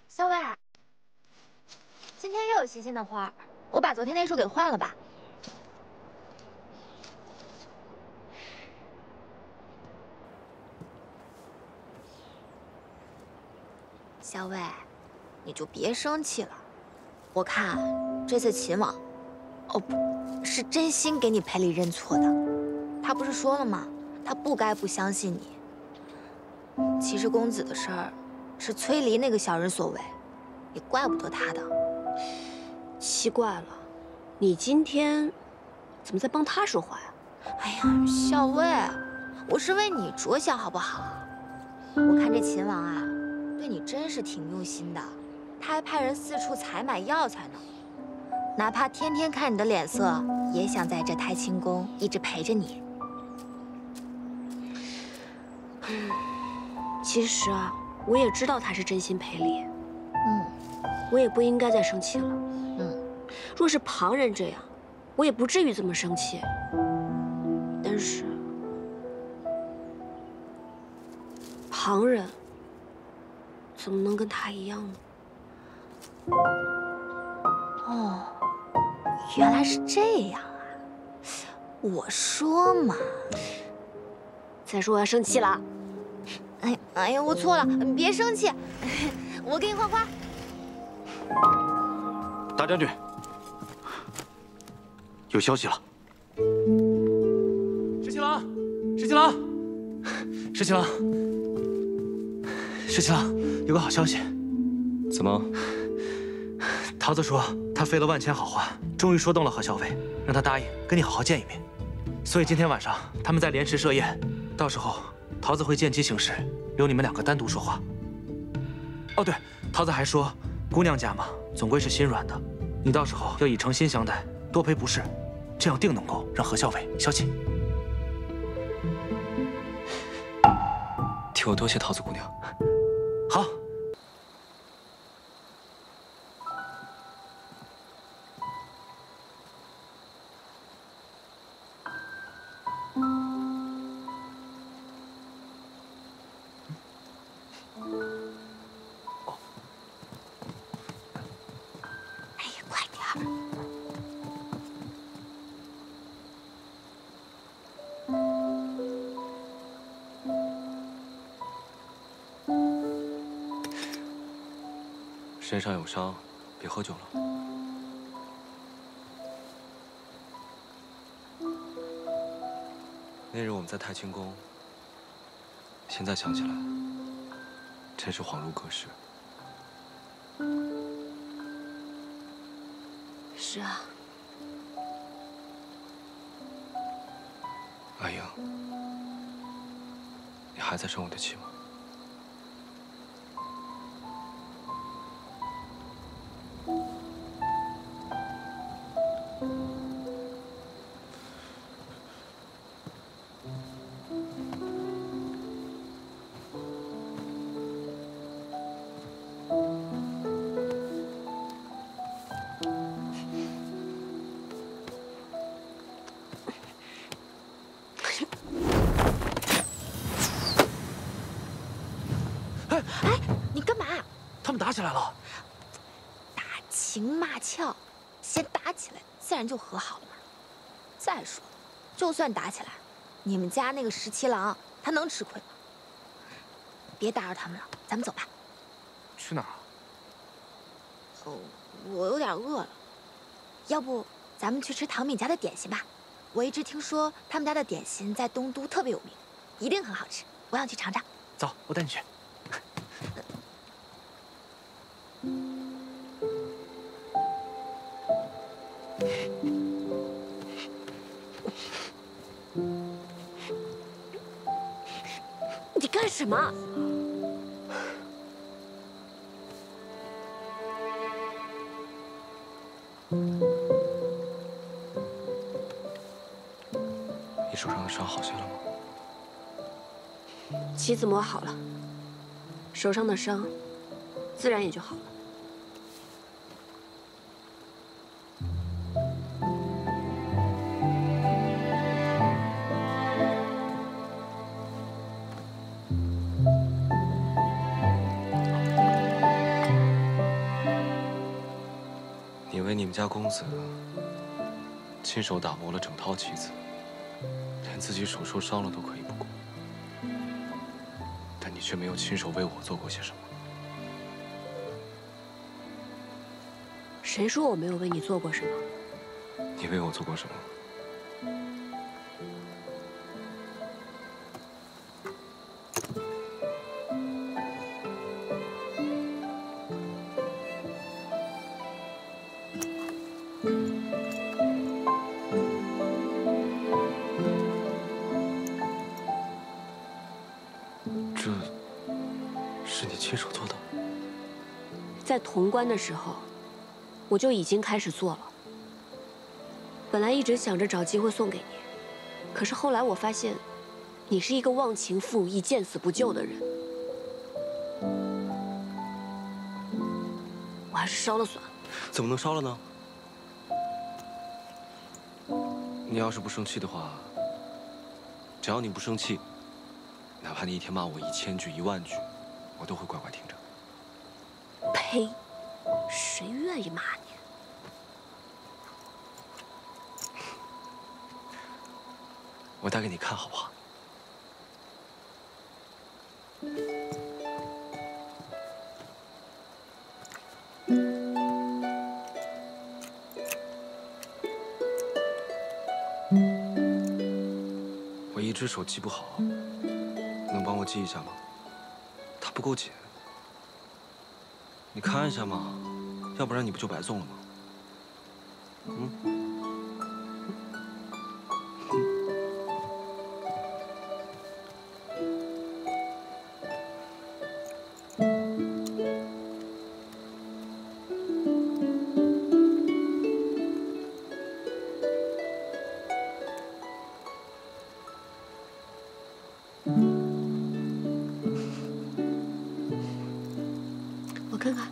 小伟，今天又有新的花，我把昨天那束给换了吧。小伟，你就别生气了。我看这次秦王，哦不，是真心给你赔礼认错的。他不是说了吗？他不该不相信你。其实公子的事儿，是崔离那个小人所为，也怪不得他的。奇怪了，你今天怎么在帮他说话呀？哎呀，小魏，我是为你着想，好不好？我看这秦王啊，对你真是挺用心的，他还派人四处采买药材呢。哪怕天天看你的脸色，也想在这太清宫一直陪着你。其实啊，我也知道他是真心赔礼。我也不应该再生气了。若是旁人这样，我也不至于这么生气。但是，旁人怎么能跟他一样呢？哦，原来是这样啊！我说嘛。再说我要生气了。哎呀，我错了，你别生气，我给你换花。大将军，有消息了。石七郎，石七郎，石七郎，石七郎，有个好消息。怎么？桃子说他费了万千好话，终于说动了何小伟，让他答应跟你好好见一面。所以今天晚上他们在莲池设宴，到时候桃子会见机行事，留你们两个单独说话。哦对，桃子还说，姑娘家嘛，总归是心软的，你到时候要以诚心相待，多赔不是，这样定能够让何小伟消气。替我多谢桃子姑娘。好。身上有伤，别喝酒了。那日我们在太清宫，现在想起来，真是恍如隔世。是啊，阿英，你还在生我的气吗？哎，你干嘛？他们打起来了。打情骂俏，先打起来，自然就和好了嘛。再说，就算打起来，你们家那个17郎他能吃亏吗？别打扰他们了，咱们走吧。去哪儿啊？哦，我有点饿了，要不咱们去吃唐敏家的点心吧？我一直听说他们家的点心在东都特别有名，一定很好吃，我想去尝尝。走，我带你去。你干什么？你手上的伤好些了吗？棋子磨好了，手上的伤自然也就好了。你为你们家公子亲手打磨了整套棋子，连自己手受伤了都可以不顾，但你却没有亲手为我做过些什么。谁说我没有为你做过什么？你为我做过什么？这是你亲手做的？在潼关的时候，我就已经开始做了。本来一直想着找机会送给你，可是后来我发现，你是一个忘情负义、见死不救的人，我还是烧了算了。怎么能烧了呢？你要是不生气的话，只要你不生气，哪怕你一天骂我1000句、10000句，我都会乖乖听着。呸！谁愿意骂你？我打给你看好不好？我一只手记不好，能帮我记一下吗？它不够紧，你看一下嘛，要不然你不就白送了吗？嗯。我看看。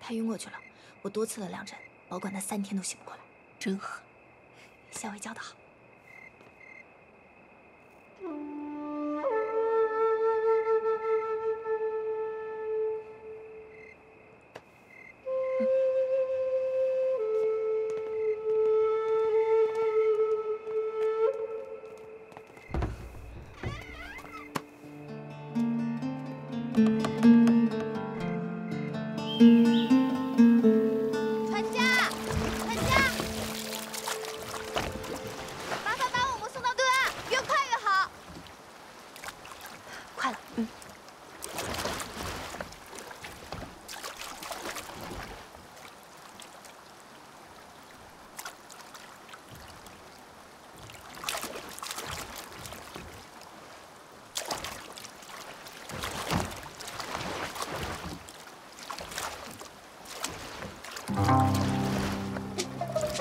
他晕过去了，我多赐了2针，保管他3天都醒不过来。真狠，校尉教得好。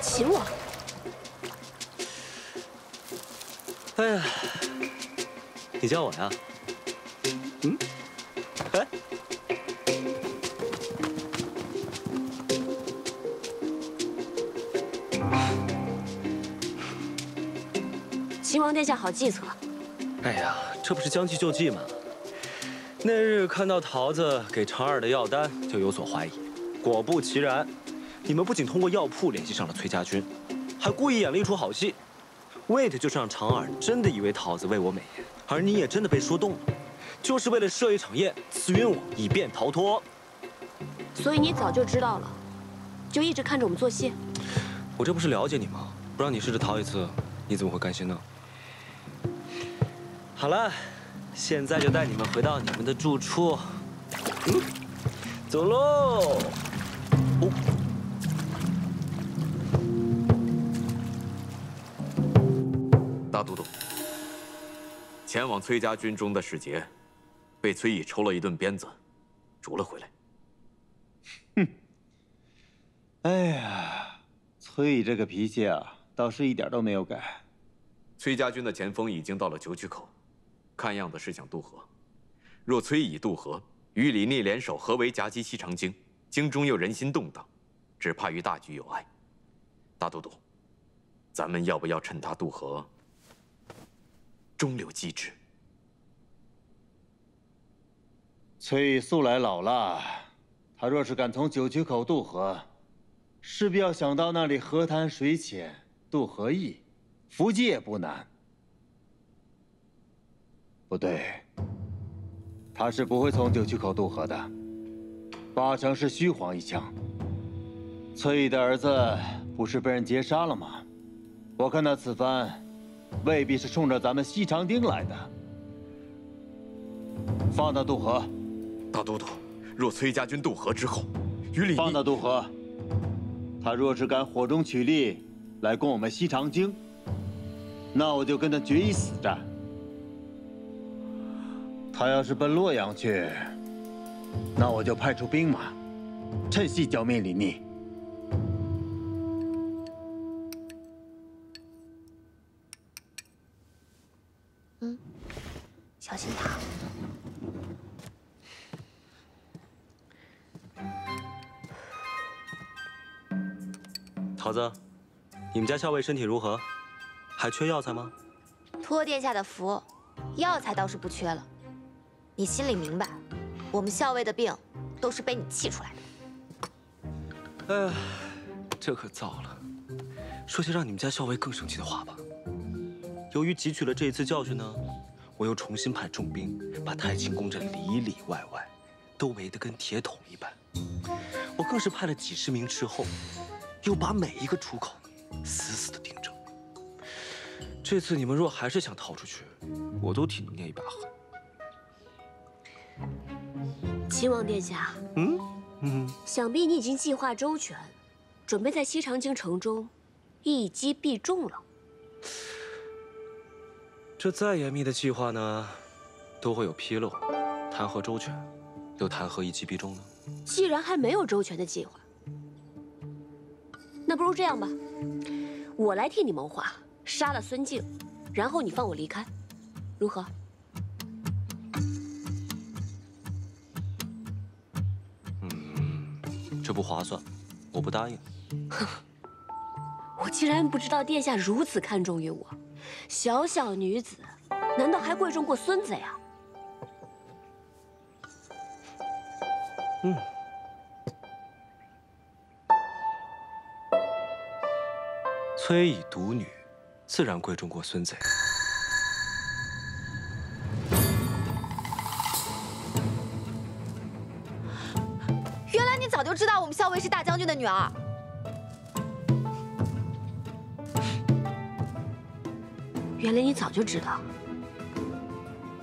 请我。哎呀，你叫我呀？嗯？哎。秦王殿下好计策。哎呀，这不是将计就计吗？那日看到桃子给常儿的药单，就有所怀疑。果不其然，你们不仅通过药铺联系上了崔家军，还故意演了一出好戏，为的就是让常儿真的以为桃子为我美颜，而你也真的被说动了，就是为了设一场宴，刺晕我，以便逃脱。所以你早就知道了，就一直看着我们做戏。我这不是了解你吗？不让你试着逃一次，你怎么会甘心呢？好了，现在就带你们回到你们的住处。走喽！大都督，前往崔家军中的使节，被崔乙抽了一顿鞭子，逐了回来。哼！哎呀，崔乙这个脾气啊，倒是一点都没有改。崔家军的前锋已经到了九曲口，看样子是想渡河。若崔乙渡河，与李逆联手合围夹击西长京，京中又人心动荡，只怕于大局有碍。大都督，咱们要不要趁他渡河，中流击之？崔乙素来老辣，他若是敢从九曲口渡河，势必要想到那里河滩水浅，渡河易，伏击也不难。不对，他是不会从九曲口渡河的，8成是虚晃一枪。崔乙的儿子不是被人劫杀了吗？我看他此番未必是冲着咱们西长丁来的。放他渡河。大都督，若崔家军渡河之后，与李逆放他渡河。他若是敢火中取栗来攻我们西长京，那我就跟他决一死战。他要是奔洛阳去，那我就派出兵马，趁隙剿灭李逆。小心他。桃子，你们家校尉身体如何？还缺药材吗？托殿下的福，药材倒是不缺了。你心里明白，我们校尉的病都是被你气出来的。哎，这可糟了！说些让你们家校尉更生气的话吧。由于汲取了这一次教训呢，我又重新派重兵把太清宫这里里外外都围得跟铁桶一般。我更是派了几10名斥候，又把每一个出口死死的盯着。这次你们若还是想逃出去，我都替你们捏一把汗。秦王殿下，想必你已经计划周全，准备在西长京城中一击必中了。这再严密的计划呢，都会有纰漏，谈何周全，又谈何一击必中呢？既然还没有周全的计划，那不如这样吧，我来替你谋划，杀了孙敬，然后你放我离开，如何？这不划算，我不答应。我竟然不知道殿下如此看重于我，小小女子，难道还贵重过孙子呀？崔乙独女，自然贵重过孙子。原来你早就知道我们校尉是大将军的女儿。原来你早就知道，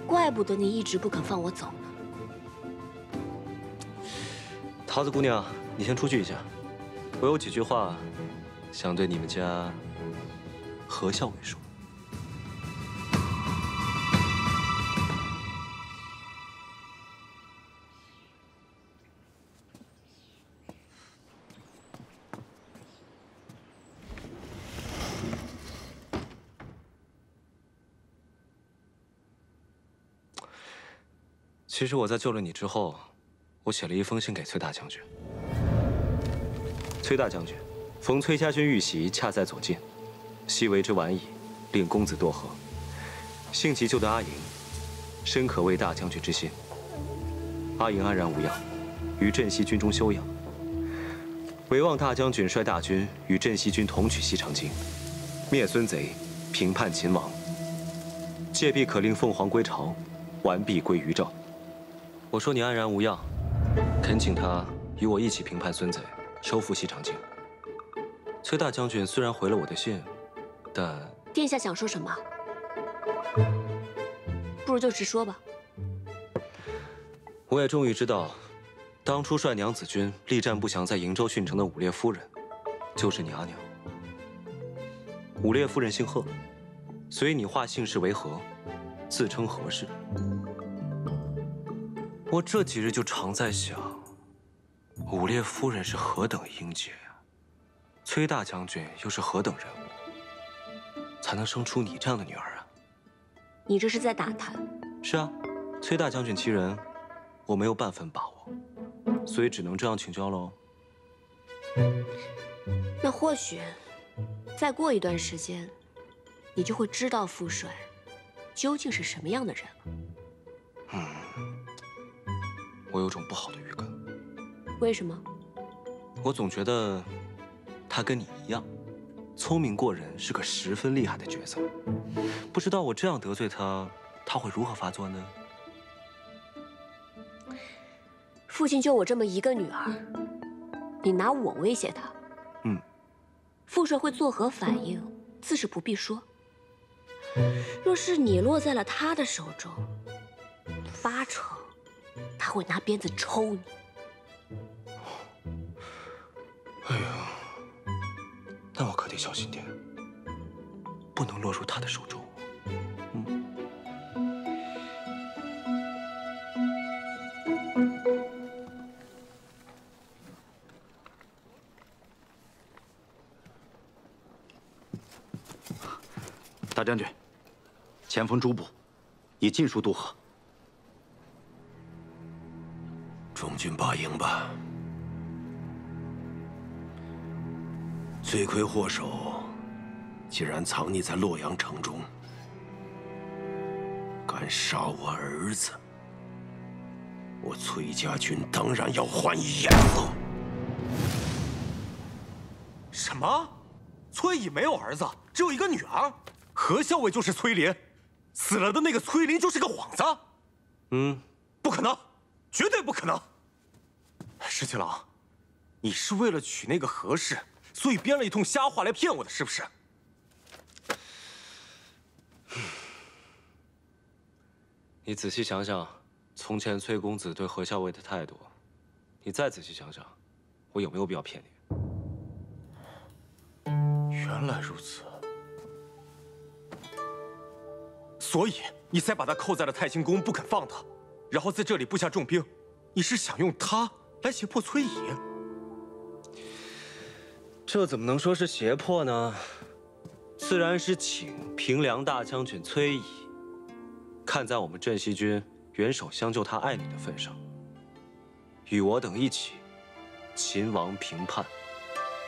怪不得你一直不肯放我走呢。桃子姑娘，你先出去一下，我有几句话想对你们家何校尉说。其实我在救了你之后，我写了一封信给崔大将军。崔大将军，逢崔家军遇袭，恰在左近，昔为之晚矣，令公子堕河。幸其救得阿莹，深可为大将军之心。阿莹安然无恙，于镇西军中休养。唯望大将军率大军与镇西军同取西长京，灭孙贼，平叛秦王。届必可令凤凰归巢，完璧归于赵。我说你安然无恙，恳请他与我一起平叛孙贼，收复西长京。崔大将军虽然回了我的信，但殿下想说什么？不如就直说吧。我也终于知道，当初率娘子军力战不降在瀛州郡城的武烈夫人，就是你阿娘。武烈夫人姓贺，随你化姓氏为何，自称何氏。我这几日就常在想，武烈夫人是何等英杰呀，崔大将军又是何等人物，才能生出你这样的女儿啊？你这是在打探？是啊，崔大将军其人，我没有半分把握，所以只能这样请教喽。那或许，再过一段时间，你就会知道父帅究竟是什么样的人了。我有种不好的预感。为什么？我总觉得他跟你一样，聪明过人，是个十分厉害的角色。不知道我这样得罪他，他会如何发作呢？父亲就我这么一个女儿，你拿我威胁他？父帅会作何反应，自是不必说。若是你落在了他的手中，8成他会拿鞭子抽你。哎呀，那我可得小心点，不能落入他的手中。大将军，前锋诸部已尽数渡河。中军罢营吧。罪魁祸首竟然藏匿在洛阳城中，敢杀我儿子，我崔家军当然要还以颜色。什么？崔乙没有儿子，只有一个女儿？何校尉就是崔林，死了的那个崔林就是个幌子？不可能，绝对不可能！石七郎，你是为了娶那个何氏，所以编了一通瞎话来骗我的，是不是？你仔细想想，从前崔公子对何校尉的态度，你再仔细想想，我有没有必要骗你？原来如此，所以你才把他扣在了太清宫，不肯放他，然后在这里布下重兵。你是想用他来胁迫崔乙？这怎么能说是胁迫呢？自然是请平凉大将军崔乙，看在我们镇西军元首相救他爱女的份上，与我等一起秦王平叛，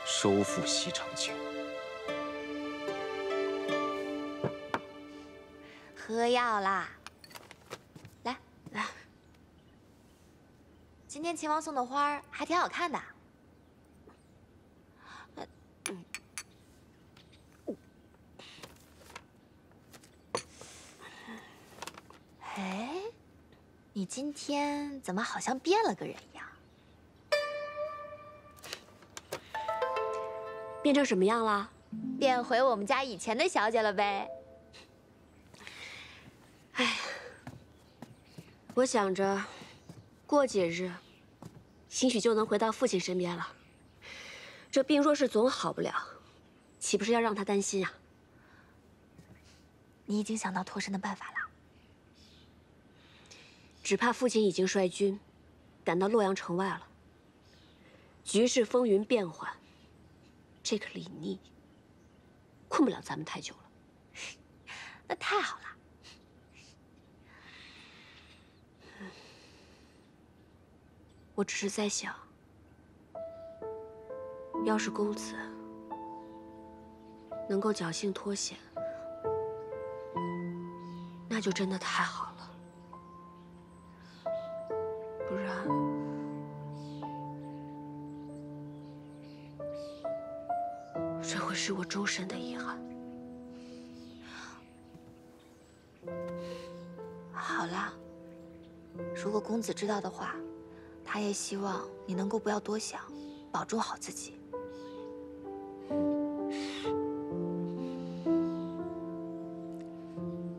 收复西长京。喝药啦！来来，今天秦王送的花还挺好看的。哎，你今天怎么好像变了个人一样？变成什么样了？变回我们家以前的小姐了呗。哎呀，我想着，过几日，兴许就能回到父亲身边了。这病若是总好不了，岂不是要让他担心啊？你已经想到脱身的办法了？只怕父亲已经率军赶到洛阳城外了，局势风云变幻，这个李逆困不了咱们太久了。那太好了。我只是在想，要是公子能够侥幸脱险，那就真的太好了。不然，这会是我终身的遗憾。好了，如果公子知道的话，他也希望你能够不要多想，保重好自己。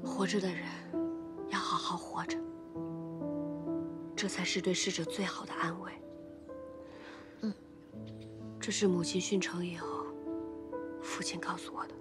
活着的人要好好活着，这才是对逝者最好的安慰。这是母亲殉城以后，父亲告诉我的。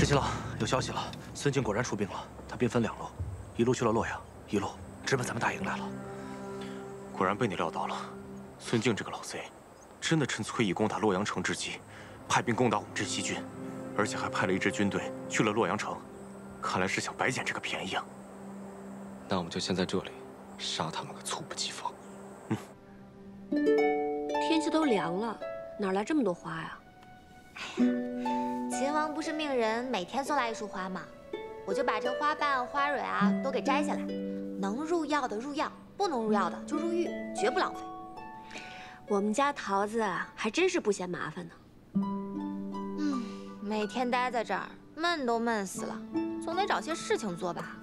十七郎，有消息了，孙敬果然出兵了，他兵分2路，一路去了洛阳，一路直奔咱们大营来了。果然被你料到了，孙敬这个老贼，真的趁崔乙攻打洛阳城之机，派兵攻打我们镇西军，而且还派了一支军队去了洛阳城，看来是想白捡这个便宜啊。那我们就先在这里杀他们个猝不及防。天气都凉了，哪来这么多花呀？秦王不是命人每天送来1束花吗？我就把这花瓣、花蕊啊都给摘下来，能入药的入药，不能入药的就入浴，绝不浪费。我们家桃子还真是不嫌麻烦呢。每天待在这儿，闷都闷死了，总得找些事情做吧。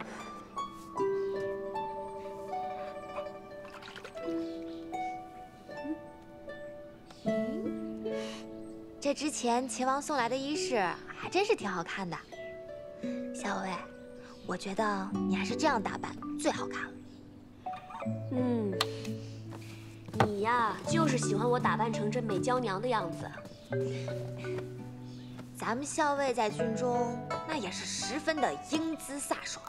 这之前秦王送来的衣饰还真是挺好看的，小薇，我觉得你还是这样打扮最好看了。你呀，就是喜欢我打扮成这美娇娘的样子。咱们校尉在军中那也是十分的英姿飒爽，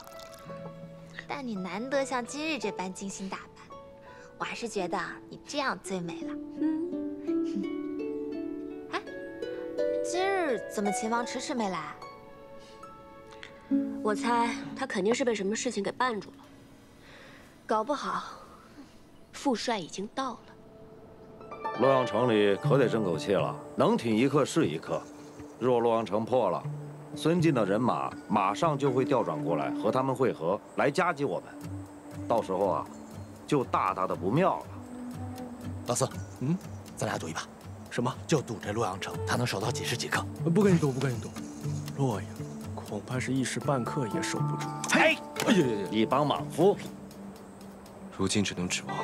但你难得像今日这般精心打扮，我还是觉得你这样最美了。今日怎么秦王迟迟没来？我猜他肯定是被什么事情给绊住了，搞不好副帅已经到了。洛阳城里可得争口气了，能挺一刻是一刻。若洛阳城破了，孙晋的人马马上就会调转过来和他们会合，来夹击我们。到时候啊，就大大的不妙了。老四，咱俩赌一把，什么？就赌这洛阳城，他能守到几时几刻？不跟你赌，不跟你赌。洛阳恐怕是一时半刻也守不住。哎呀，一帮莽夫！如今只能指望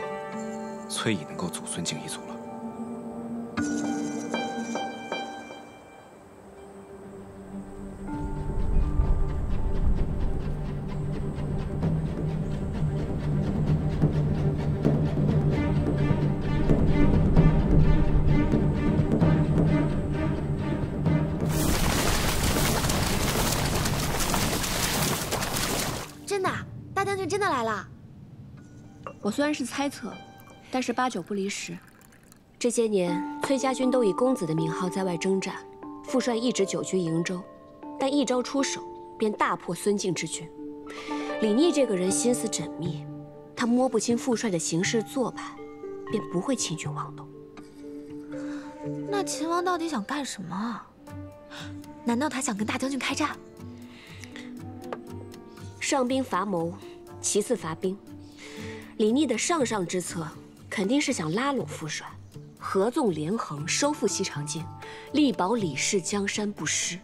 崔乙能够阻孙敬一族了。真的，大将军真的来了。我虽然是猜测，但是8、9不离十。这些年，崔家军都以公子的名号在外征战，父帅一直久居瀛州，但一招出手便大破孙敬之军。李逆这个人心思缜密，他摸不清父帅的行事做派，便不会轻举妄动。那秦王到底想干什么啊？难道他想跟大将军开战？上兵伐谋，其次伐兵。李逆的上上之策，肯定是想拉拢父帅，合纵连横，收复西长京，力保李氏江山不失。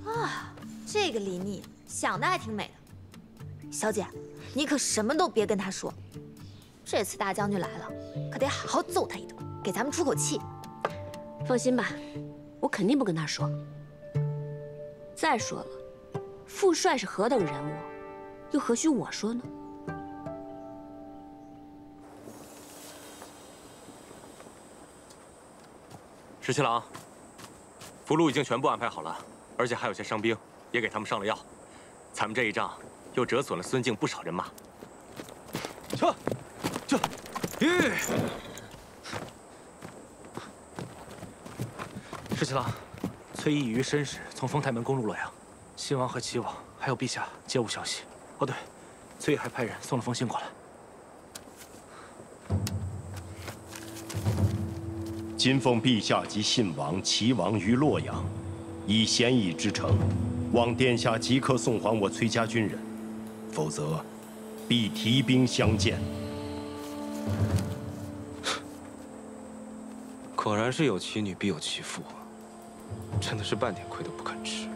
啊，这个李逆想的还挺美的。小姐，你可什么都别跟他说。这次大将军来了，可得好好揍他一顿，给咱们出口气。放心吧，我肯定不跟他说。再说了，父帅是何等人物，又何须我说呢？十七郎，俘虏已经全部安排好了，而且还有些伤兵，也给他们上了药。咱们这一仗又折损了孙敬不少人马。撤！十七郎，崔毅与申使从丰台门攻入洛阳，新王和齐王还有陛下皆无消息。哦对，崔毅还派人送了封信过来。今奉陛下及信王、齐王于洛阳，以咸邑之城，望殿下即刻送还我崔家军人，否则必提兵相见。果然是有其女必有其父啊！真的是半点亏都不肯吃。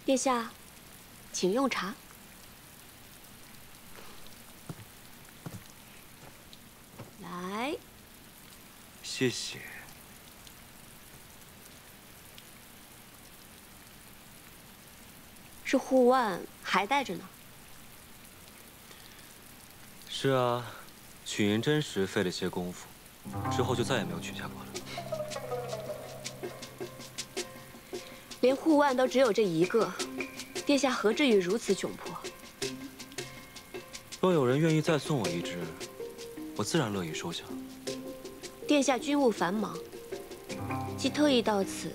殿下，请用茶。来，谢谢。这护腕还带着呢。是啊，取银针时费了些功夫，之后就再也没有取下过了。连护腕都只有这一个，殿下何至于如此窘迫？若有人愿意再送我一只，我自然乐意收下。殿下军务繁忙，既特意到此，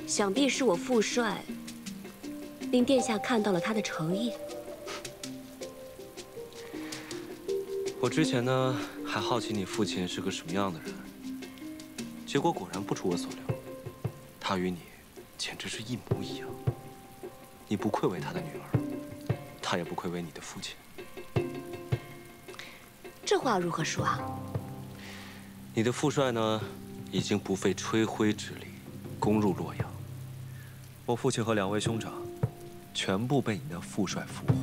想必是我父帅令殿下看到了他的诚意。我之前呢，还好奇你父亲是个什么样的人，结果果然不出我所料，他与你简直是一模一样。你不愧为他的女儿，他也不愧为你的父亲。这话如何说啊？你的父帅呢，已经不费吹灰之力攻入洛阳，我父亲和2位兄长全部被你的父帅俘获。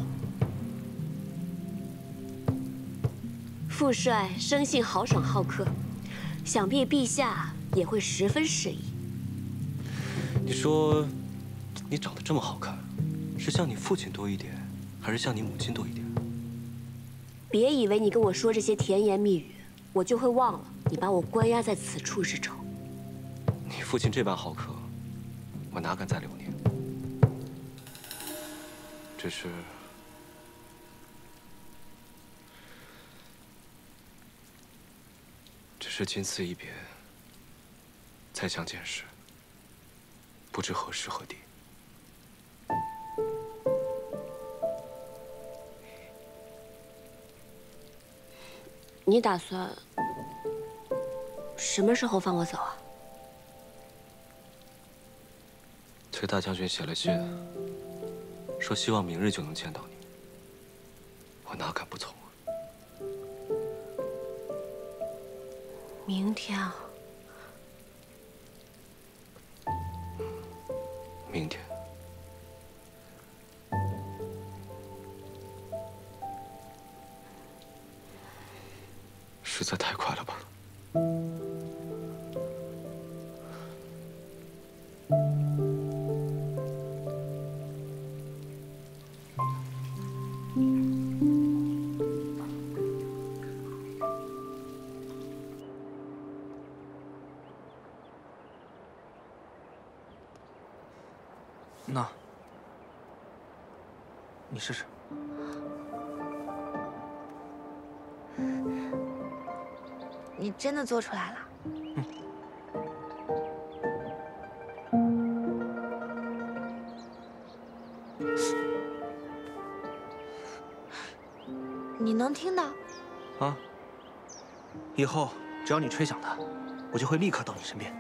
父帅生性豪爽好客，想必陛下也会十分适宜。你说，你长得这么好看，是像你父亲多一点，还是像你母亲多一点？别以为你跟我说这些甜言蜜语，我就会忘了你把我关押在此处之仇。你父亲这般好客，我哪敢再留念？只是仅此一别，再相见时，不知何时何地。你打算什么时候放我走啊？崔大将军写了信，说希望明日就能见到你。我哪敢不从啊？明天啊？明天。实在太快了吧？那，你试试。你真的做出来了？你能听到？啊！以后只要你吹响它，我就会立刻到你身边。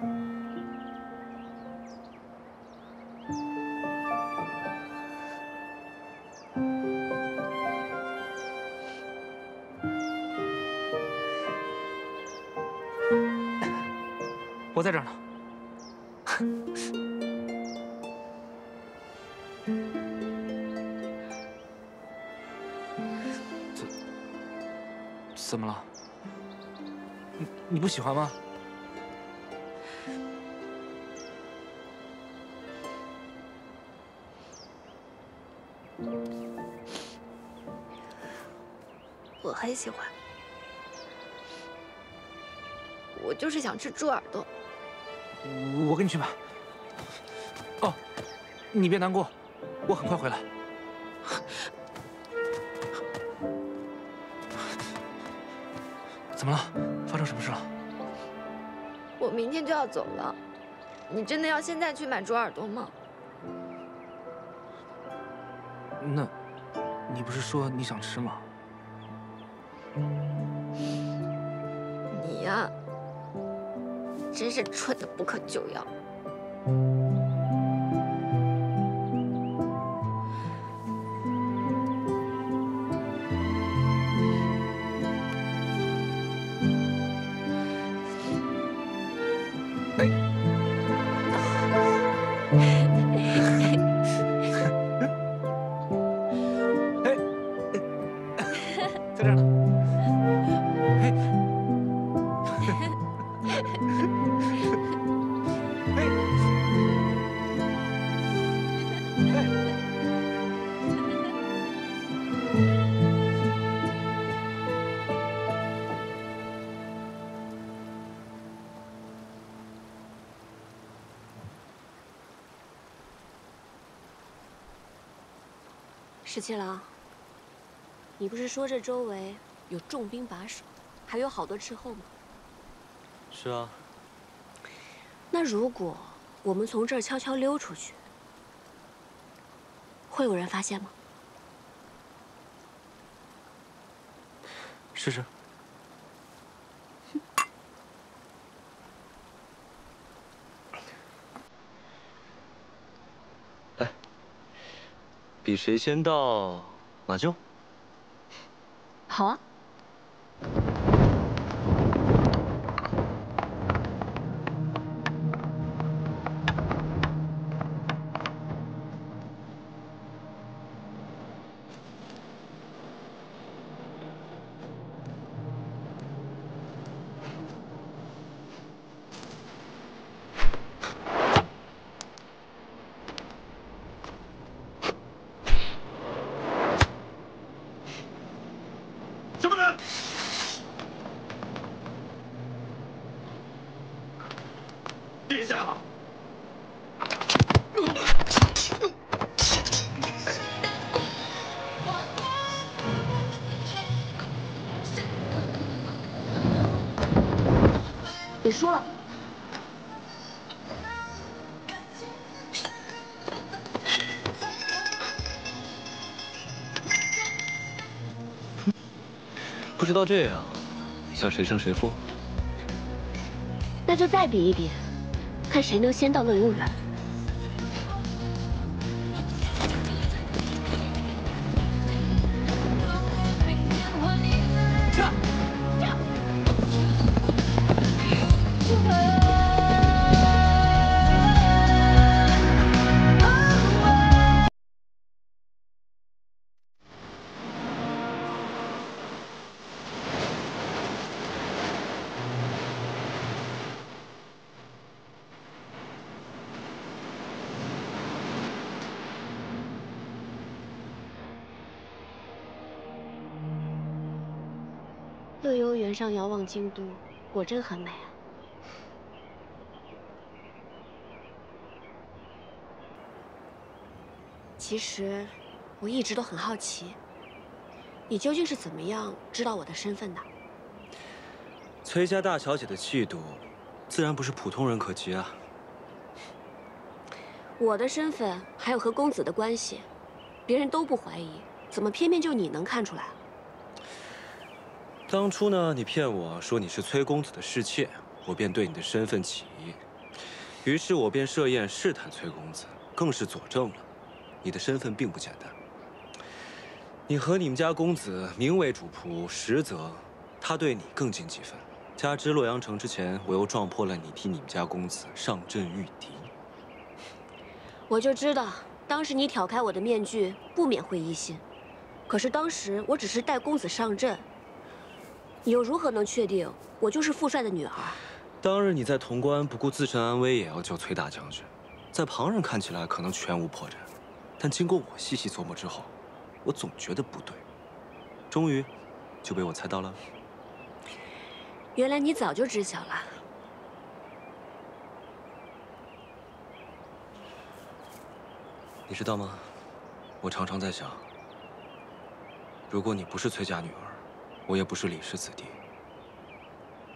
我在这儿呢。怎么了？你不喜欢吗？我很喜欢，我就是想吃猪耳朵。我给你去买。哦，你别难过，我很快回来。怎么了？发生什么事了？我明天就要走了，你真的要现在去买猪耳朵吗？那，你不是说你想吃吗？你呀，真是蠢得不可救药。在这儿呢。十七郎，你不是说这周围有重兵把守，还有好多斥候吗？是啊。那如果我们从这儿悄悄溜出去，会有人发现吗？试试。比谁先到马厩？好啊。什么人？殿下！别说了。不知道这样，想谁胜谁负？那就再比一比，看谁能先到乐悠园。 乐悠原上遥望京都，果真很美啊。其实，我一直都很好奇，你究竟是怎么样知道我的身份的？崔家大小姐的气度，自然不是普通人可及啊。我的身份还有和公子的关系，别人都不怀疑，怎么偏偏就你能看出来？ 当初呢，你骗我说你是崔公子的侍妾，我便对你的身份起疑，于是我便设宴试探崔公子，更是佐证了你的身份并不简单。你和你们家公子名为主仆，实则他对你更尽几分。加之洛阳城之前，我又撞破了你替你们家公子上阵御敌。我就知道，当时你挑开我的面具，不免会疑心。可是当时我只是带公子上阵。 你又如何能确定我就是父帅的女儿？当日你在潼关不顾自身安危也要救崔大将军，在旁人看起来可能全无破绽，但经过我细细琢磨之后，我总觉得不对，终于就被我猜到了。原来你早就知晓了。你知道吗？我常常在想，如果你不是崔家女儿。 我也不是李氏子弟，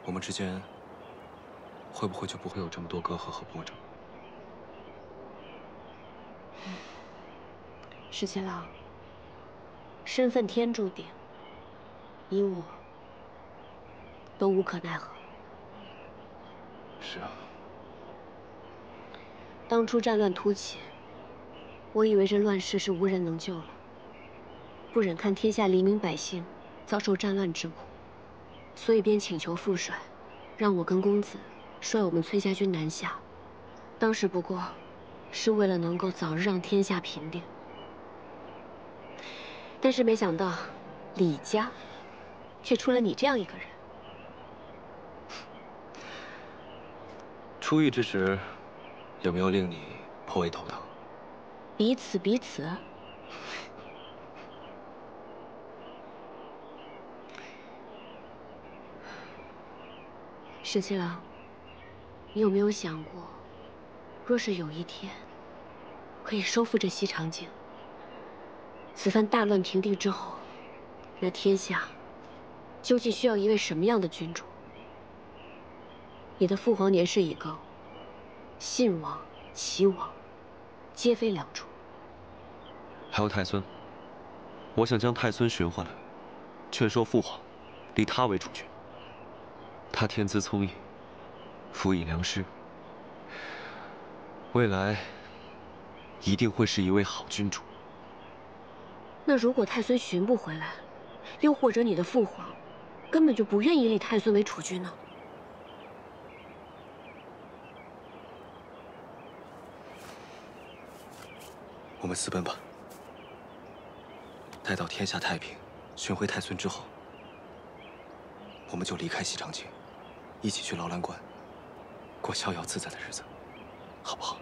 我们之间会不会就不会有这么多隔阂和波折？石七郎，身份天注定，你我都无可奈何。是啊。当初战乱突起，我以为这乱世是无人能救了，不忍看天下黎民百姓 遭受战乱之苦，所以便请求父帅，让我跟公子率我们崔家军南下。当时不过是为了能够早日让天下平定，但是没想到李家却出了你这样一个人。出狱之时，有没有令你颇为头疼？彼此。石七郎，你有没有想过，若是有一天可以收复这西长京，此番大乱平定之后，那天下究竟需要一位什么样的君主？你的父皇年事已高，信王、齐王皆非良主。还有太孙，我想将太孙寻回来，劝说父皇立他为主君。 他天资聪颖，辅以良师，未来一定会是一位好君主。那如果太孙寻不回来，又或者你的父皇根本就不愿意立太孙为储君呢？我们私奔吧。待到天下太平，寻回太孙之后，我们就离开西长京。 一起去劳兰关，过逍遥自在的日子，好不好？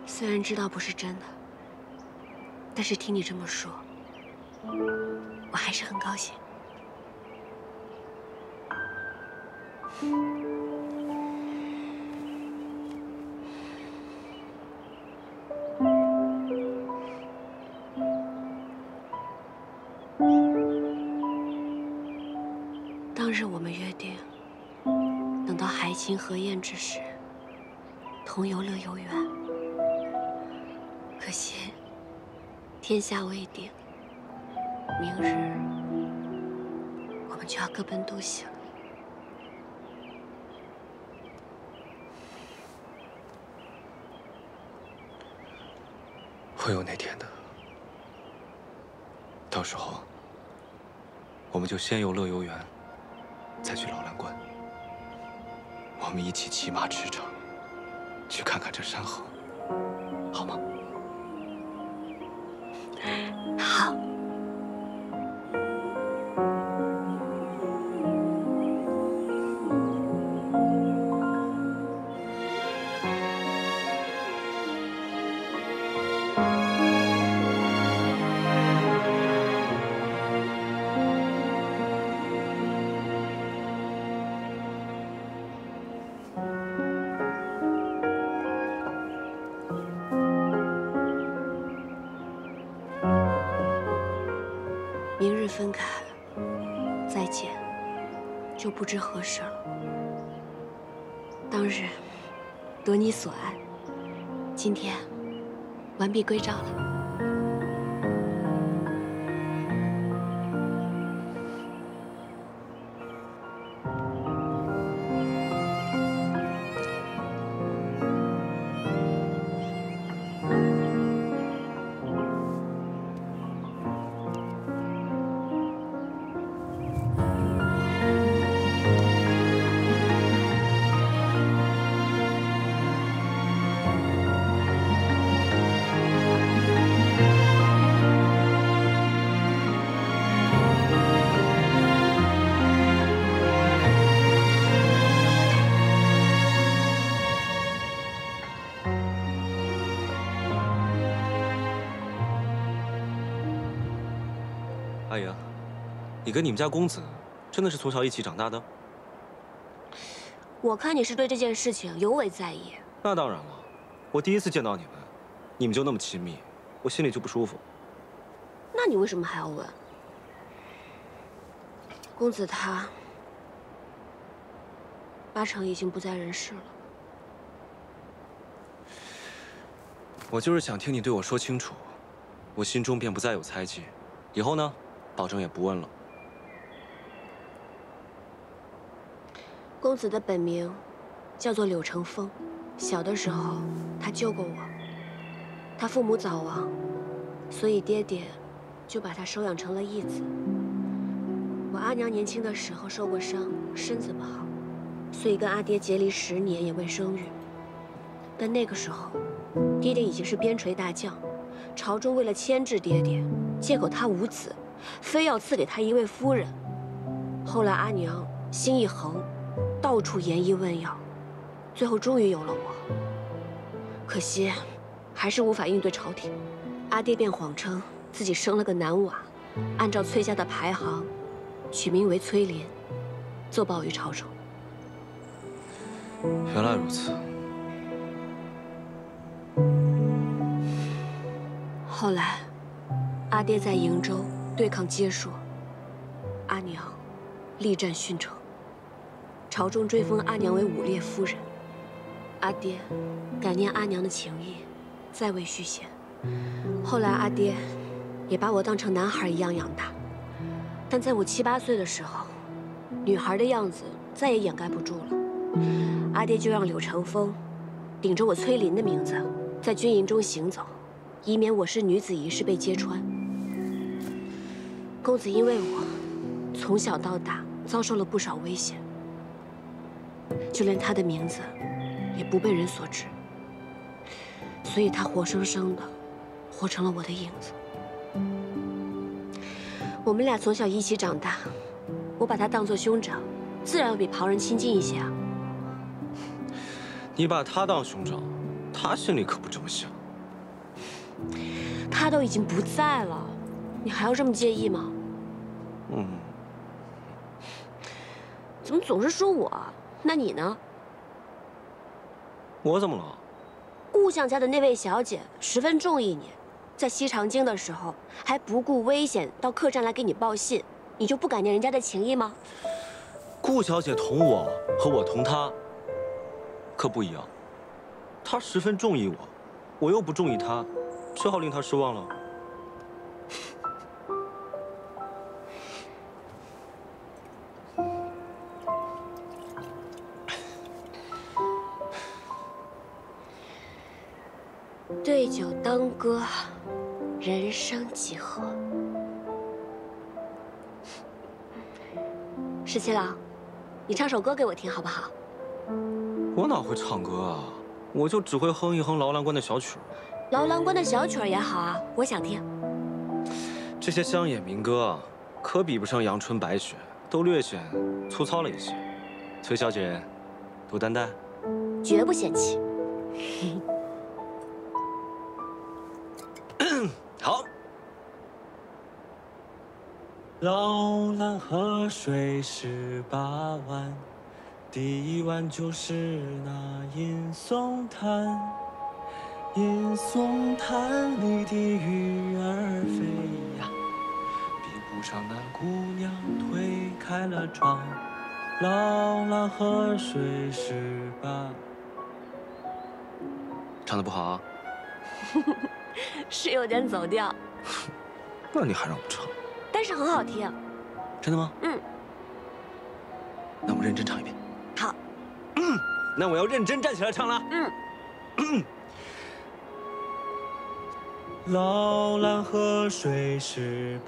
虽然知道不是真的，但是听你这么说，我还是很高兴。情和宴之时，同游乐游园。可惜天下未定，明日我们就要各奔东西了。会有那天的。到时候，我们就先游乐游园，再去老兰观。我们一起骑马驰骋，去看看这山河，好吗？好。明日分开，再见，就不知何时了。当日得你所爱，今天完璧归赵了。阿姨，你跟你们家公子真的是从小一起长大的？我看你是对这件事情尤为在意。那当然了，我第一次见到你们，你们就那么亲密，我心里就不舒服。那你为什么还要问？公子他八成已经不在人世了。我就是想听你对我说清楚，我心中便不再有猜忌。以后呢，保证也不问了。公子的本名叫做柳成风，小的时候他救过我。他父母早亡，所以爹爹就把他收养成了义子。我阿娘年轻的时候受过伤，身子不好，所以跟阿爹结离10年也未生育。但那个时候，爹爹已经是边陲大将，朝中为了牵制爹爹，借口他无子，非要赐给他一位夫人。后来阿娘心一横，到处研医问药，最后终于有了我。可惜，还是无法应对朝廷。阿爹便谎称自己生了个男娃，按照崔家的排行，取名为崔林，奏报于朝中。原来如此。后来，阿爹在瀛州对抗接硕，阿娘力战殉城，朝中追封阿娘为武烈夫人。阿爹感念阿娘的情谊，再未续弦。后来阿爹也把我当成男孩一样养大，但在我7、8岁的时候，女孩的样子再也掩盖不住了。阿爹就让柳成风顶着我崔林的名字，在军营中行走，以免我是女子一事被揭穿。公子因为我从小到大遭受了不少危险，就连他的名字也不被人所知，所以他活生生的活成了我的影子。我们俩从小一起长大，我把他当作兄长，自然要比旁人亲近一些啊。你把他当兄长，他心里可不这么想。他都已经不在了，你还要这么介意吗？怎么总是说我？那你呢？我怎么了？顾相家的那位小姐十分中意你，在西长京的时候还不顾危险到客栈来给你报信，你就不感念人家的情谊吗？顾小姐同我和我同她，可不一样，他十分中意我，我又不中意他，只好令他失望了。对酒当歌，人生几何？十七郎，你唱首歌给我听好不好？我哪会唱歌啊？我就只会哼一哼劳兰关的小曲儿。劳兰关的小曲儿也好啊，我想听。这些乡野民歌啊，可比不上阳春白雪，都略显粗糙了一些。崔小姐，多担待。绝不嫌弃。好。劳兰河水18弯，第一弯就是那银松滩。银松滩里的鱼儿飞呀，比不上那姑娘推开了窗。劳兰河水18。唱得不好啊？是有点走调，不然你还让我唱？但是很好听。真的吗？嗯。那我认真唱一遍。好。那我要认真站起来唱了。劳兰河水18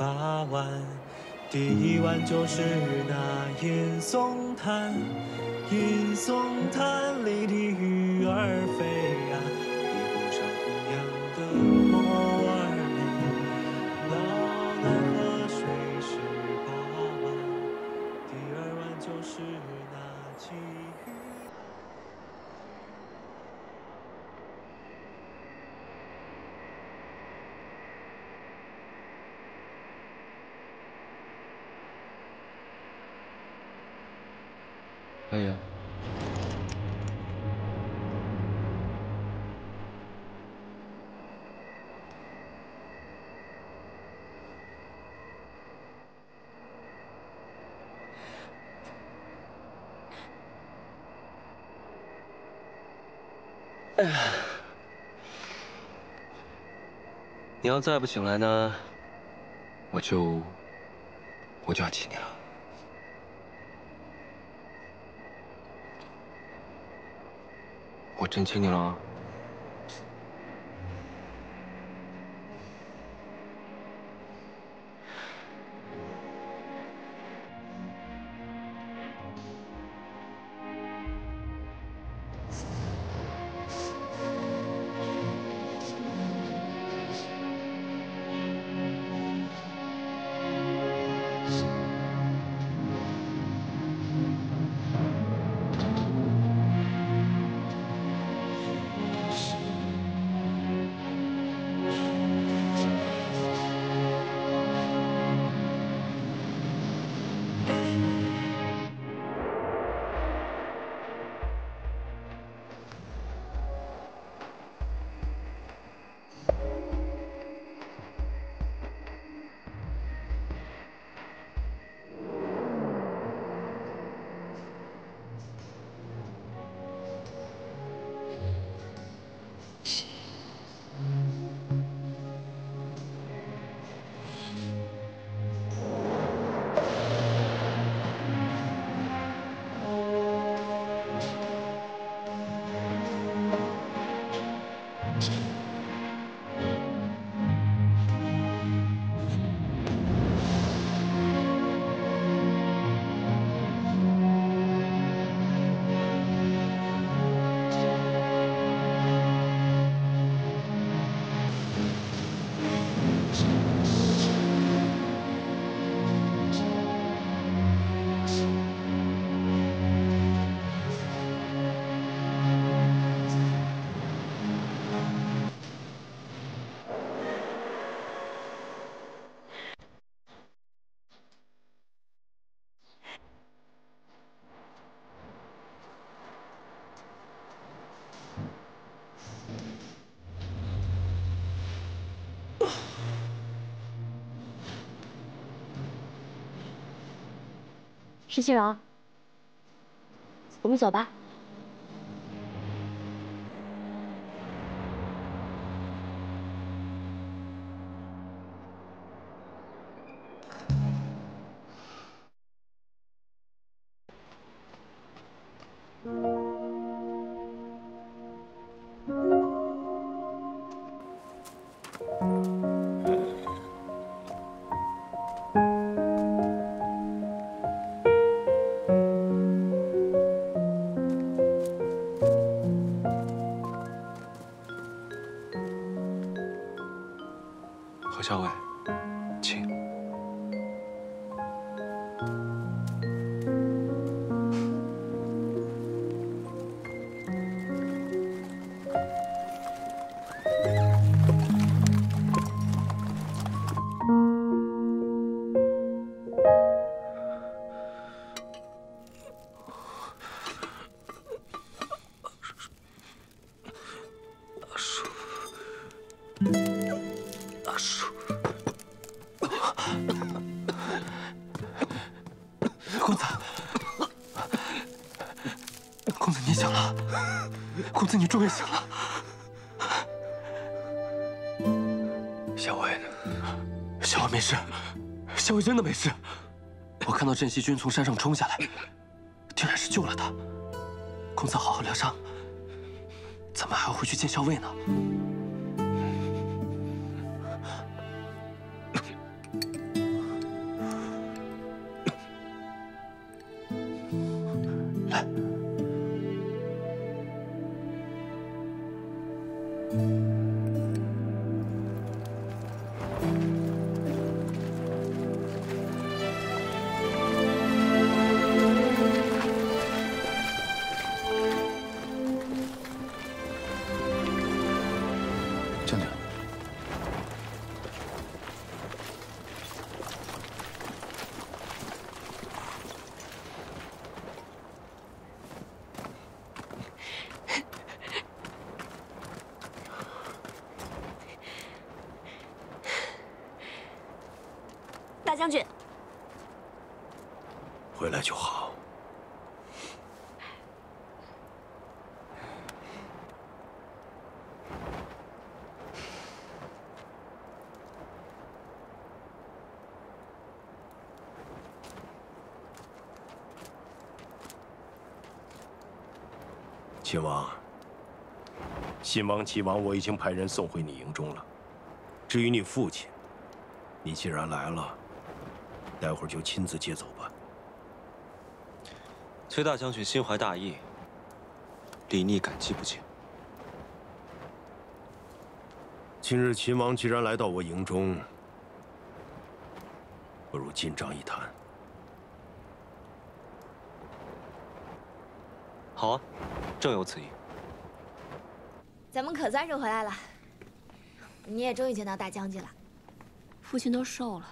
弯，第一弯就是那银松滩。银松滩里的鱼儿飞呀，比不上姑娘的眸儿美。劳兰河水18弯，第二弯就是那鲫鱼。哎呀，哎呀，你要再不醒来呢，我就要亲你了。我真亲你了啊！石七荣，我们走吧。何校尉，请。终于醒了，校尉呢？校尉没事，校尉真的没事。我看到镇西军从山上冲下来，竟然是救了他。公子好好疗伤，咱们还要回去见校尉呢。来。将军，大将军，回来就好。秦王，信王、齐王，我已经派人送回你营中了。至于你父亲，你既然来了，待会儿就亲自接走吧。崔大将军心怀大义，李逆感激不尽。今日秦王既然来到我营中，不如进帐一谈。好啊，正有此意。咱们可算是回来了，你也终于见到大将军了。父亲都瘦了，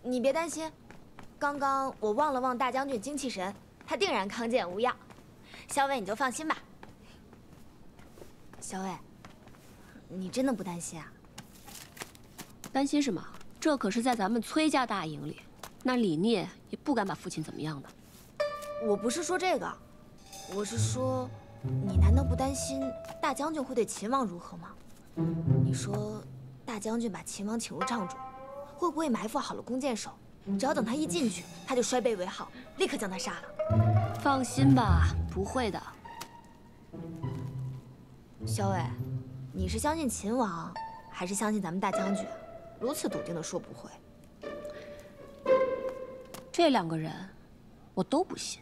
你别担心，刚刚我望了望大将军精气神，他定然康健无恙。校尉你就放心吧。校尉，你真的不担心啊？担心什么？这可是在咱们崔家大营里，那李聂也不敢把父亲怎么样的。我不是说这个，我是说，你难道不担心大将军会对秦王如何吗？你说，大将军把秦王请入帐中，会不会埋伏好了弓箭手？只要等他一进去，他就摔背为号，立刻将他杀了。放心吧，不会的。校尉，你是相信秦王，还是相信咱们大将军？如此笃定的说不会，这两个人，我都不信。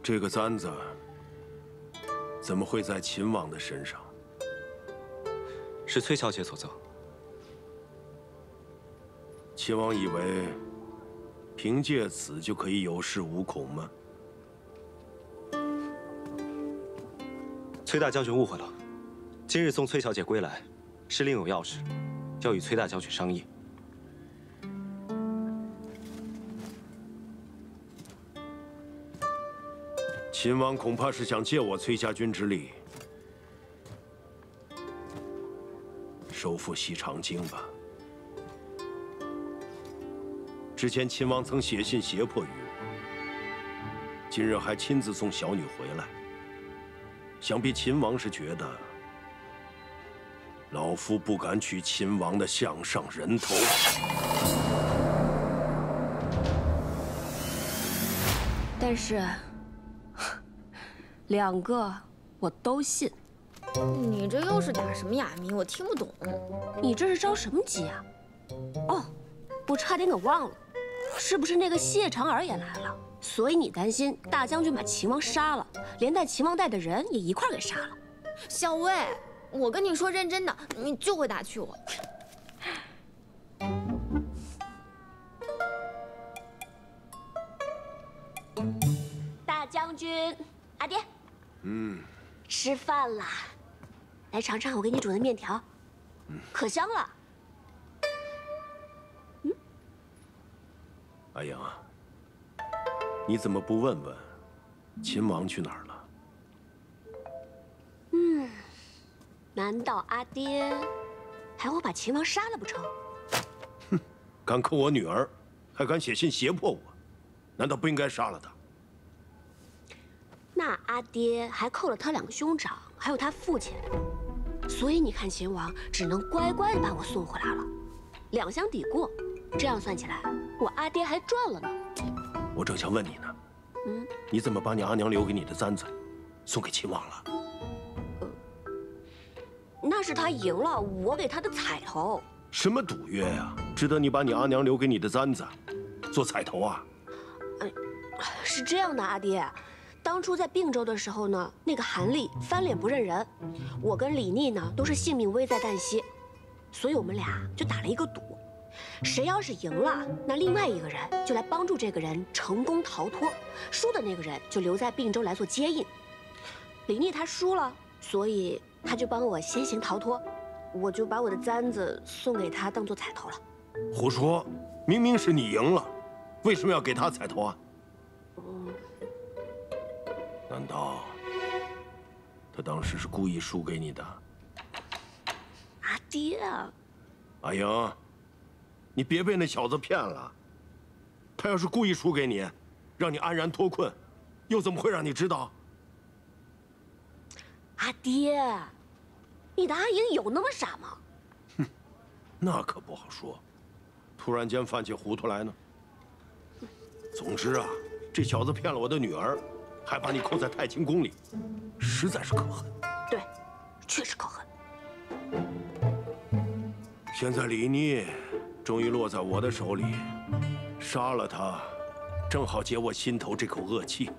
这个簪子怎么会在秦王的身上？是崔小姐所赠。秦王以为凭借此就可以有恃无恐吗？崔大将军误会了，今日送崔小姐归来，是另有要事，要与崔大将军商议。秦王恐怕是想借我崔家军之力，收复西长京吧。之前秦王曾写信胁迫于我，今日还亲自送小女回来，想必秦王是觉得老夫不敢取秦王的项上人头。但是，两个我都信。你这又是打什么哑谜？我听不懂。你这是着什么急啊？哦，我差点给忘了，是不是那个谢长儿也来了？所以你担心大将军把秦王杀了，连带秦王带的人也一块给杀了。校尉，我跟你说认真的，你就会打趣我。大将军，阿爹，吃饭啦！来尝尝我给你煮的面条，可香了。阿英，你怎么不问问秦王去哪儿了？难道阿爹还会把秦王杀了不成？敢扣我女儿，还敢写信胁迫我，难道不应该杀了他？那阿爹还扣了他2个兄长，还有他父亲，所以你看秦王只能乖乖的把我送回来了，2相抵过，这样算起来，我阿爹还赚了呢。我正想问你呢，你怎么把你阿娘留给你的簪子送给秦王了？那是他赢了，我给他的彩头。什么赌约呀？值得你把你阿娘留给你的簪子做彩头啊？是这样的，阿爹，当初在并州的时候呢，那个韩立翻脸不认人，我跟李逆呢都是性命危在旦夕，所以我们俩就打了一个赌，谁要是赢了，那另外一个人就来帮助这个人成功逃脱，输的那个人就留在并州来做接应。李逆他输了，所以他就帮我先行逃脱，我就把我的簪子送给他当做彩头了。胡说！明明是你赢了，为什么要给他彩头啊？难道他当时是故意输给你的？阿爹啊！阿英，你别被那小子骗了。他要是故意输给你，让你安然脱困，又怎么会让你知道？阿爹，你的阿英有那么傻吗？那可不好说，突然间犯起糊涂来呢。总之啊，这小子骗了我的女儿，还把你扣在太清宫里，实在是可恨。对，确实可恨。现在李逆终于落在我的手里，杀了他，正好解我心头这口恶气。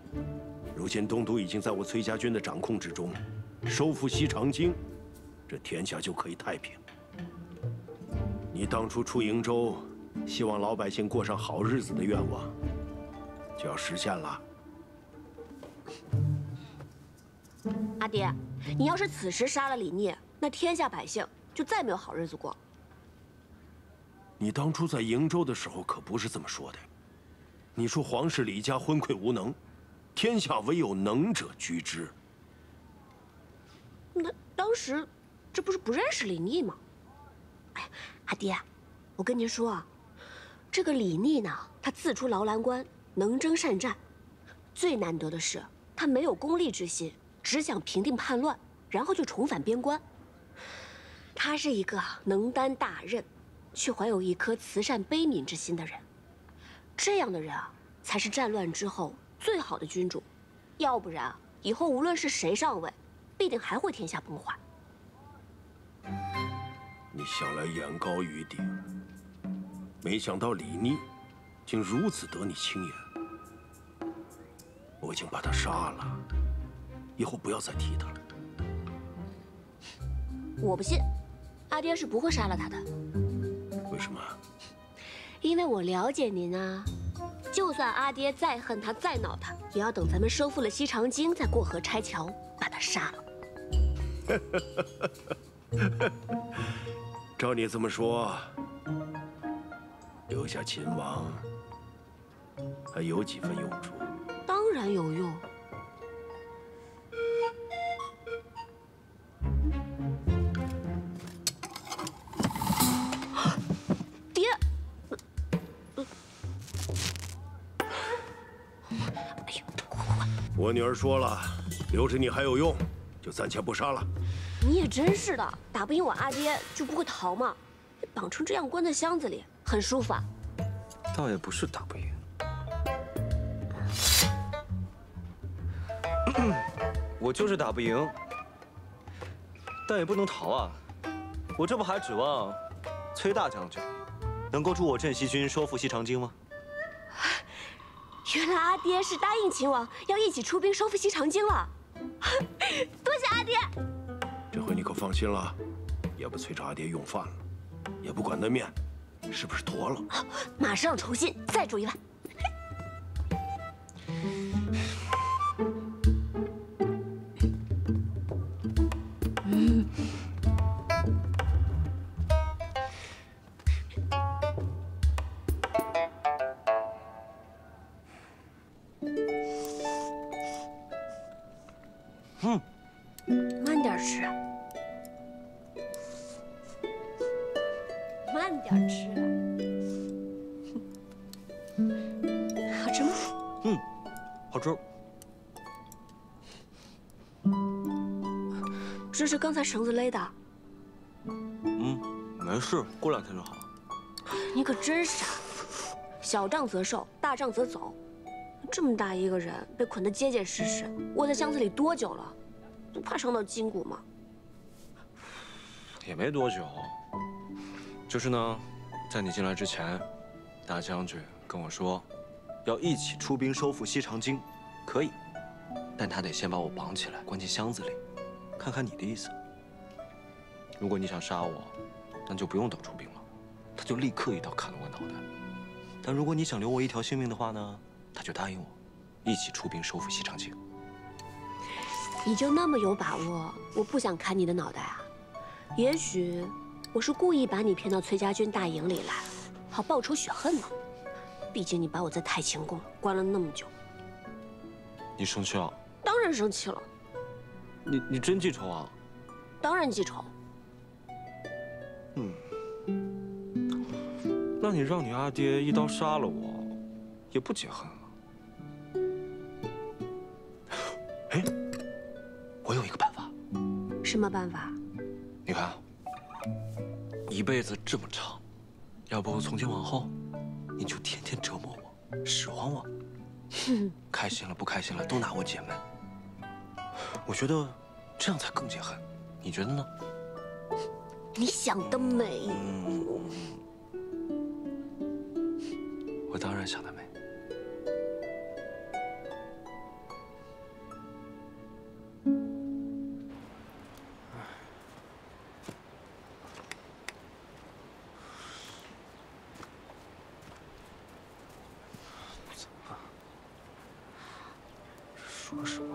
如今东都已经在我崔家军的掌控之中，收复西长京，这天下就可以太平。你当初出瀛州，希望老百姓过上好日子的愿望，就要实现了。阿爹，你要是此时杀了李逆，那天下百姓就再没有好日子过。你当初在瀛州的时候可不是这么说的，你说皇室李家昏聩无能，天下唯有能者居之。那当时这不是不认识李逆吗？哎，阿爹，我跟您说啊，这个李逆呢，他自出劳兰关，能征善战，最难得的是他没有功利之心，只想平定叛乱，然后就重返边关。他是一个能担大任，却怀有一颗慈善悲悯之心的人。这样的人啊，才是战乱之后最好的君主，要不然以后无论是谁上位，必定还会天下崩坏。你向来眼高于顶，没想到李逆竟如此得你青眼。我已经把他杀了，以后不要再提他了。我不信，阿爹是不会杀了他的。为什么？因为我了解您啊，就算阿爹再恨他、再恼他，也要等咱们收复了西长京，再过河拆桥，把他杀了。照你这么说，留下秦王还有几分用处？当然有用。爹，哎呀，快！我女儿说了，留着你还有用，就暂且不杀了。你也真是的，打不赢我阿爹就不会逃嘛，绑成这样关在箱子里，很舒服啊。倒也不是打不赢。我就是打不赢，但也不能逃啊！我这不还指望崔大将军能够助我镇西军收复西长京吗？原来阿爹是答应秦王要一起出兵收复西长京了，多谢阿爹！这回你可放心了，也不催着阿爹用饭了，也不管那面是不是坨了。马上酬薪，再煮1碗。慢点吃，慢点吃。好吃吗？好吃。这是刚才绳子勒的。没事，过2天就好。你可真傻，小仗则受，大仗则走。这么大一个人被捆得结结实实，窝在箱子里多久了？不怕伤到筋骨吗？也没多久，就是呢，在你进来之前，大将军跟我说，要一起出兵收复西长京，可以，但他得先把我绑起来，关进箱子里，看看你的意思。如果你想杀我，那就不用等出兵了，他就立刻一刀砍了我脑袋。但如果你想留我一条性命的话呢，他就答应我，一起出兵收复西长京。你就那么有把握？我不想砍你的脑袋啊！也许我是故意把你骗到崔家军大营里来，好报仇雪恨呢。毕竟你把我在太清宫关了那么久。你生气了？当然生气了。你真记仇啊？当然记仇。那你让你阿爹一刀杀了我，也不解恨啊。哎，我有一个办法。什么办法？你看，一辈子这么长，要不从今往后，你就天天折磨我，使唤我，开心了不开心了都拿我解闷。我觉得这样才更解恨，你觉得呢？你想得美。我当然想得美。说什么？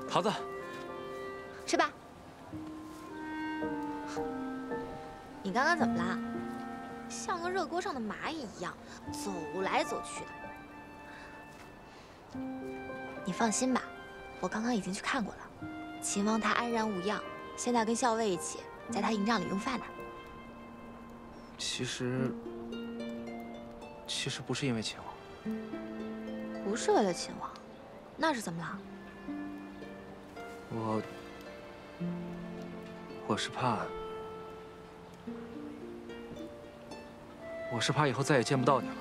桃子，吃吧。你刚刚怎么啦？像个热锅上的蚂蚁一样，走来走去的。你放心吧，我刚刚已经去看过了，秦王他安然无恙，现在跟校尉一起在他营帐里用饭呢。其实不是因为秦王，不是为了秦王，那是怎么了？我是怕以后再也见不到你了。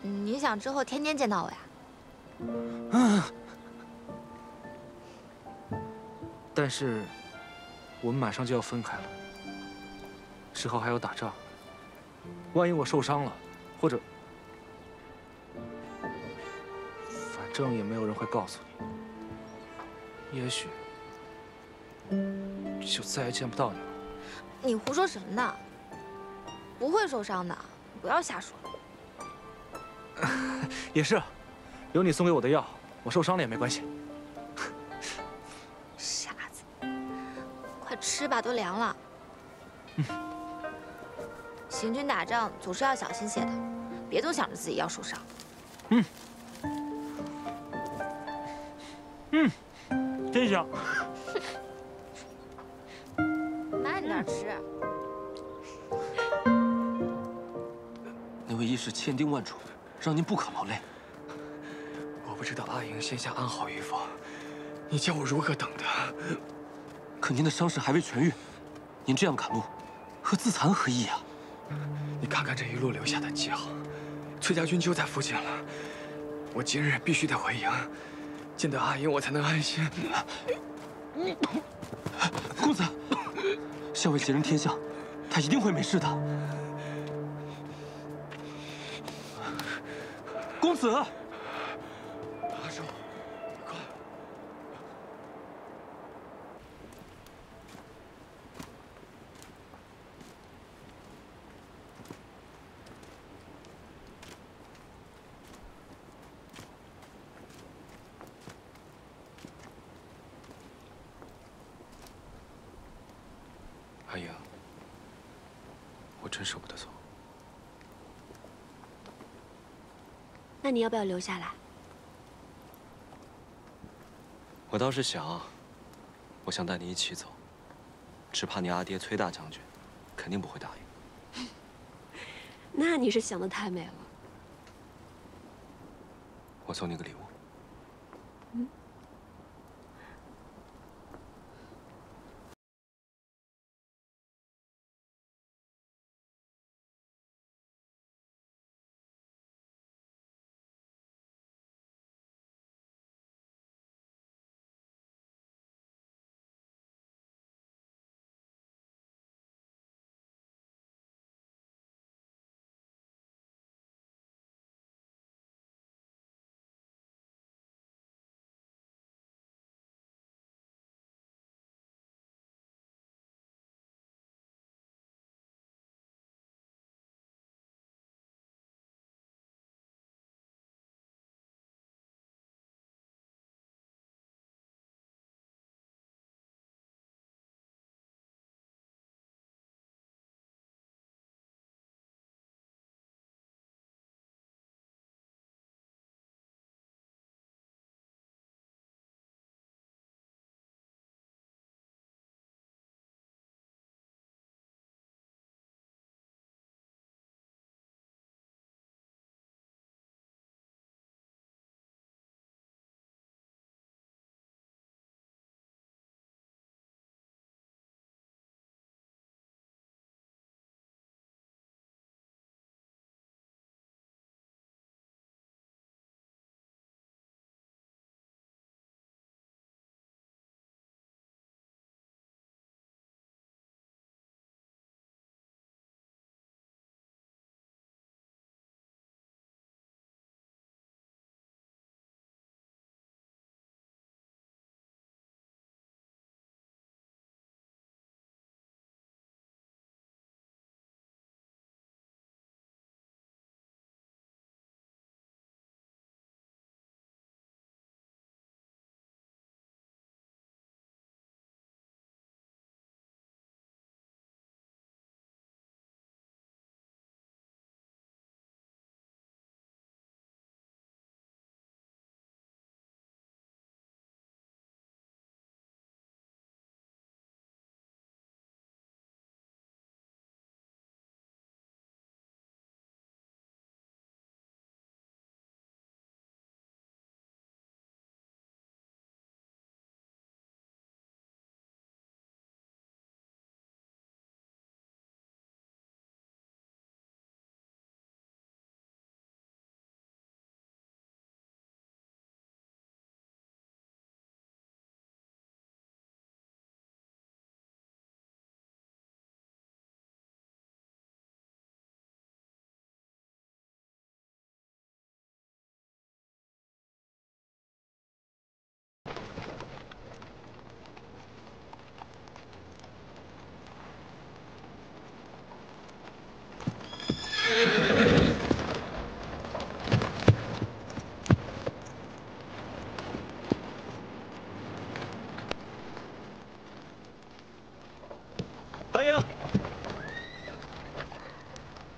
你想之后天天见到我呀？但是我们马上就要分开了，之后还有打仗。万一我受伤了，或者……反正也没有人会告诉你。也许就再也见不到你了。你胡说什么呢？不会受伤的，不要瞎说。也是，有你送给我的药，我受伤了也没关系。傻子，快吃吧，都凉了。行军打仗总是要小心些的，别总想着自己要受伤。真香。慢点吃。那位义士千叮万嘱，让您不可劳累。我不知道阿莹现下安好与否，你叫我如何等他？可您的伤势还未痊愈，您这样赶路，和自残何异啊？你看看这一路留下的记号，崔家军就在附近了。我今日必须得回营，见到阿英我才能安心。公子，校尉吉人天相，他一定会没事的。公子，阿寿，快！阿英，我真舍不得走。那你要不要留下来？我倒是想，我想带你一起走，只怕你阿爹崔大将军肯定不会答应。那你是想得太美了。我送你个礼物。嗯。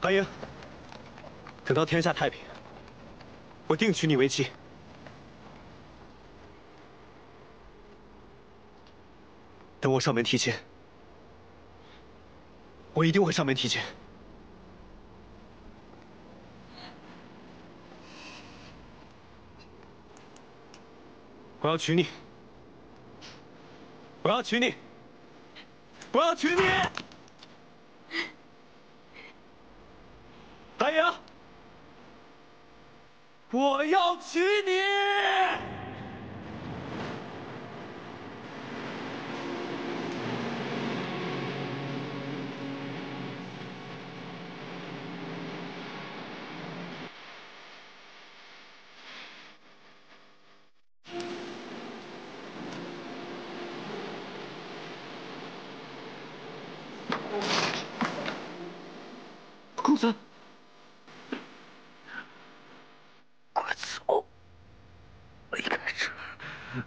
韩英，等到天下太平，我定娶你为妻。等我上门提亲，我一定会上门提亲。我要娶你，我要娶你，我要娶你！我要娶你！公子，快走！离开这儿！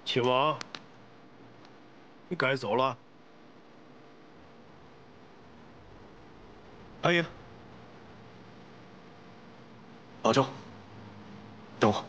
亲王，你该走了。阿英，老周，等我。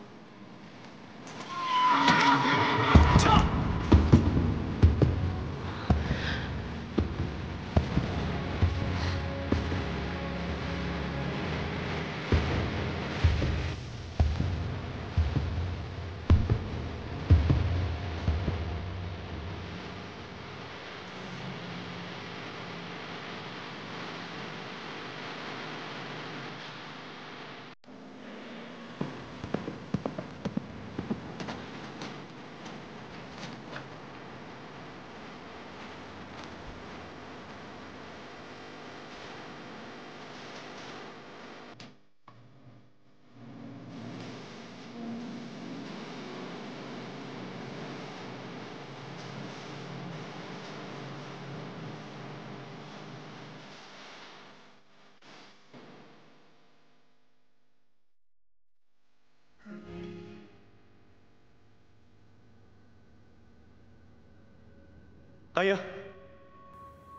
阿英，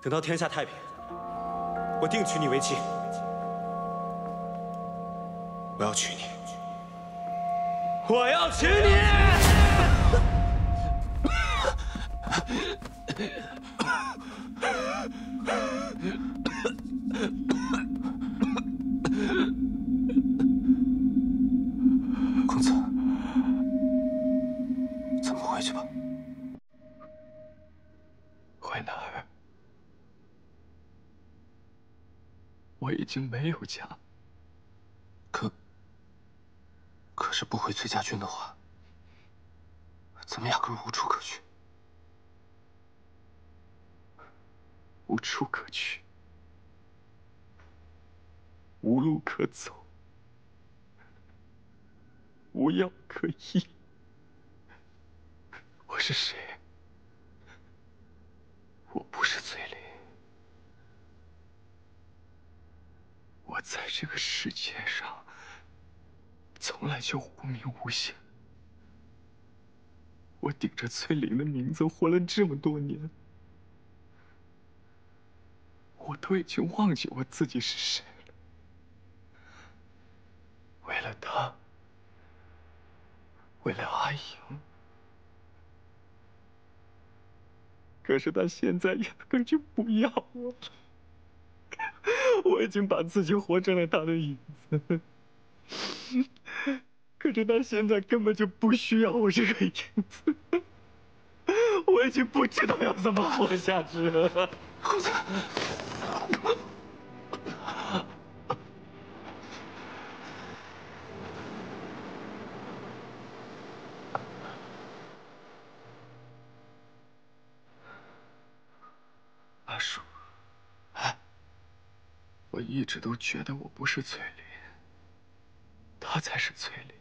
等到天下太平，我定娶你为妻。我要娶你，我要娶你！公子，咱们回去吧。回哪儿？我已经没有家。可是不回崔家军的话，咱们压根无处可去。无处可去，无路可走，无药可医。我是谁？我不是崔林。我在这个世界上从来就无名无姓。我顶着崔林的名字活了这么多年，我都已经忘记我自己是谁了。为了他，为了阿莹，可是他现在压根就不要我了。我已经把自己活成了他的影子，可是他现在根本就不需要我这个影子。我已经不知道要怎么活下去了。公子，阿叔，我一直都觉得我不是崔林，她才是崔林。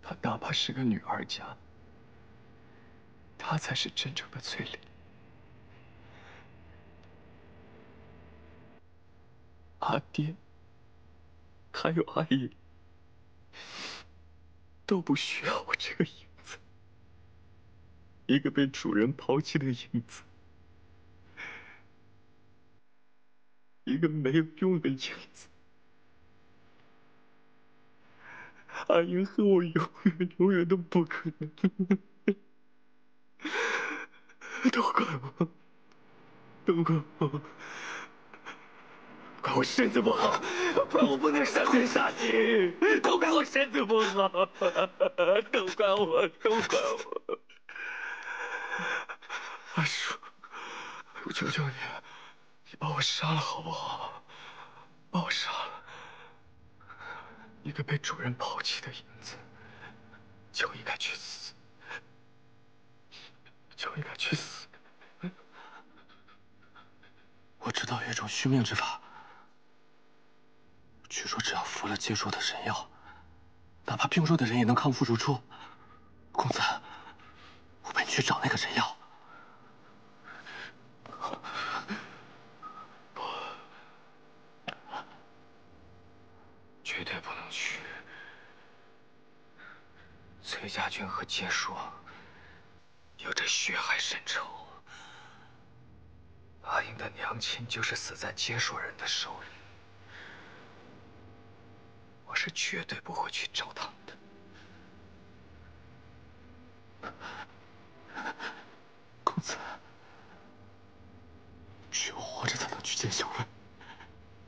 她哪怕是个女儿家，她才是真正的崔林。阿爹，还有阿姨，都不需要我这个影子，一个被主人抛弃的影子，一个没有用的影子。阿英和我永远都不可能。都怪我，都怪我，怪我身子不好，怪我不能上天杀敌，都怪我身子不好，都怪我，都怪我。阿叔，我求求你，你把我杀了好不好？把我杀了，一个被主人抛弃的影子，就应该去死，就应该去死。我知道有一种续命之法，据说只要服了结说的神药，哪怕病弱的人也能康复如初。公子，我陪你去找那个神药。不，绝对不能去。崔家军和结说有着血海深仇。阿英的娘亲就是死在结说人的手里，我是绝对不会去找他们的。公子，只有活着才能去见校尉，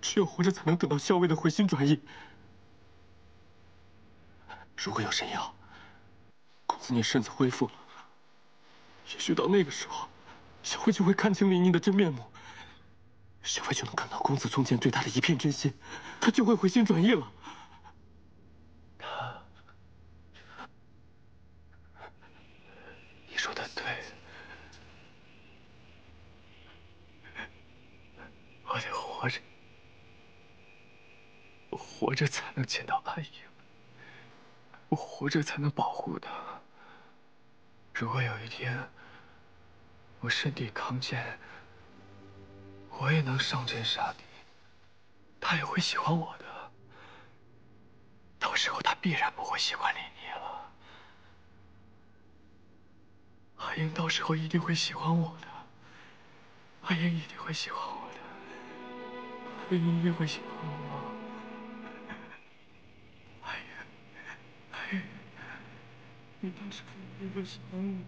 只有活着才能等到校尉的回心转意。如果有神药，公子你身子恢复了，也许到那个时候，小慧就会看清李宁的真面目，小慧就能感到公子从前对她的一片真心，她就会回心转意了。你说的对，我得活着，我活着才能见到阿英，我活着才能保护她。如果有一天我身体康健，我也能上阵杀敌，他也会喜欢我的。到时候他必然不会喜欢李妮了。阿英到时候一定会喜欢我的，阿英一定会喜欢我的，阿英一定会喜欢我。阿英，阿英，你到时候一定会喜欢我。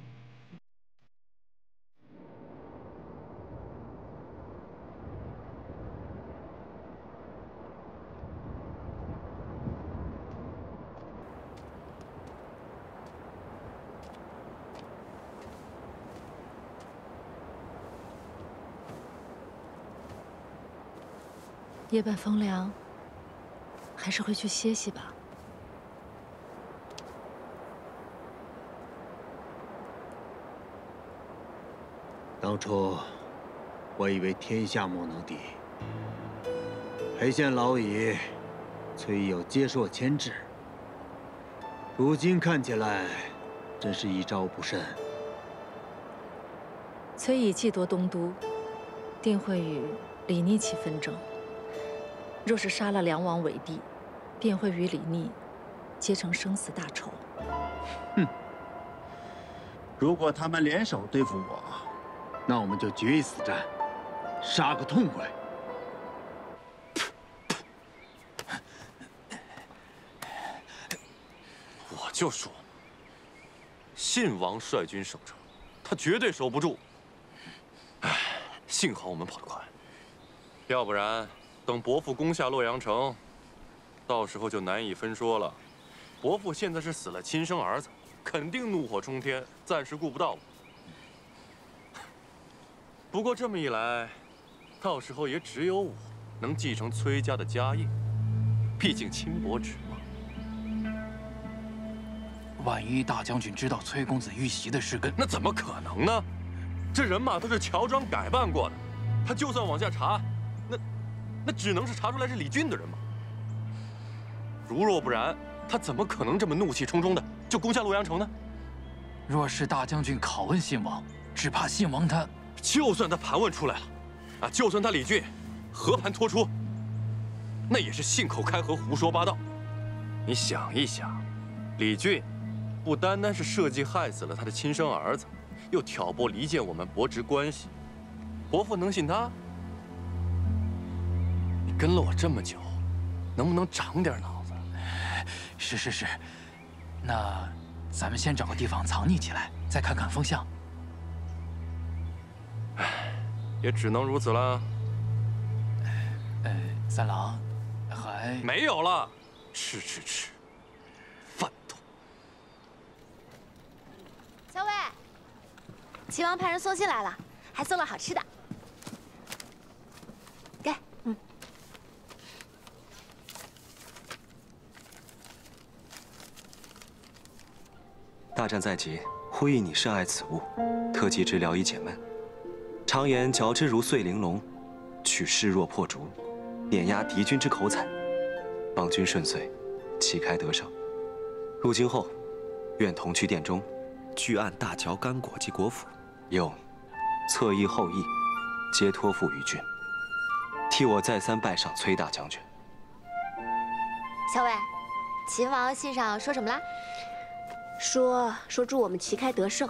夜半风凉，还是回去歇息吧。当初我以为天下莫能敌，裴县老矣，崔有接硕牵制，如今看起来，真是一招不慎。崔乙既夺东都，定会与李逆起纷争。若是杀了梁王为帝，便会与李逆结成生死大仇。哼！如果他们联手对付我，那我们就决一死战，杀个痛快。我就说，信王率军守城，他绝对守不住。唉，幸好我们跑得快，要不然等伯父攻下洛阳城，到时候就难以分说了。伯父现在是死了亲生儿子，肯定怒火冲天，暂时顾不到我。不过这么一来，到时候也只有我能继承崔家的家业，毕竟亲伯侄嘛。万一大将军知道崔公子遇袭的事根，那怎么可能呢？这人马都是乔装改扮过的，他就算往下查，那只能是查出来是李俊的人马。如若不然，他怎么可能这么怒气冲冲的就攻下洛阳城呢？若是大将军拷问信王，只怕信王他……就算他盘问出来了，啊，就算他李俊和盘托出，那也是信口开河、胡说八道。你想一想，李俊不单单是设计害死了他的亲生儿子，又挑拨离间我们伯侄关系，伯父能信他？你跟了我这么久，能不能长点脑子？是，那咱们先找个地方藏匿起来，再看看风向。也只能如此了。三郎，还没有了，吃，饭桶。小伟，齐王派人送信来了，还送了好吃的。给，大战在即，呼吁你深爱此物，特寄之疗以解闷。常言嚼之如碎玲珑，取势若破竹，碾压敌军之口彩，邦军顺遂，旗开得胜。入京后，愿同去殿中，具案大嚼干果及果脯，又侧翼后翼，皆托付于君。替我再三拜赏崔大将军。小伟，秦王信上说什么啦？说祝我们旗开得胜。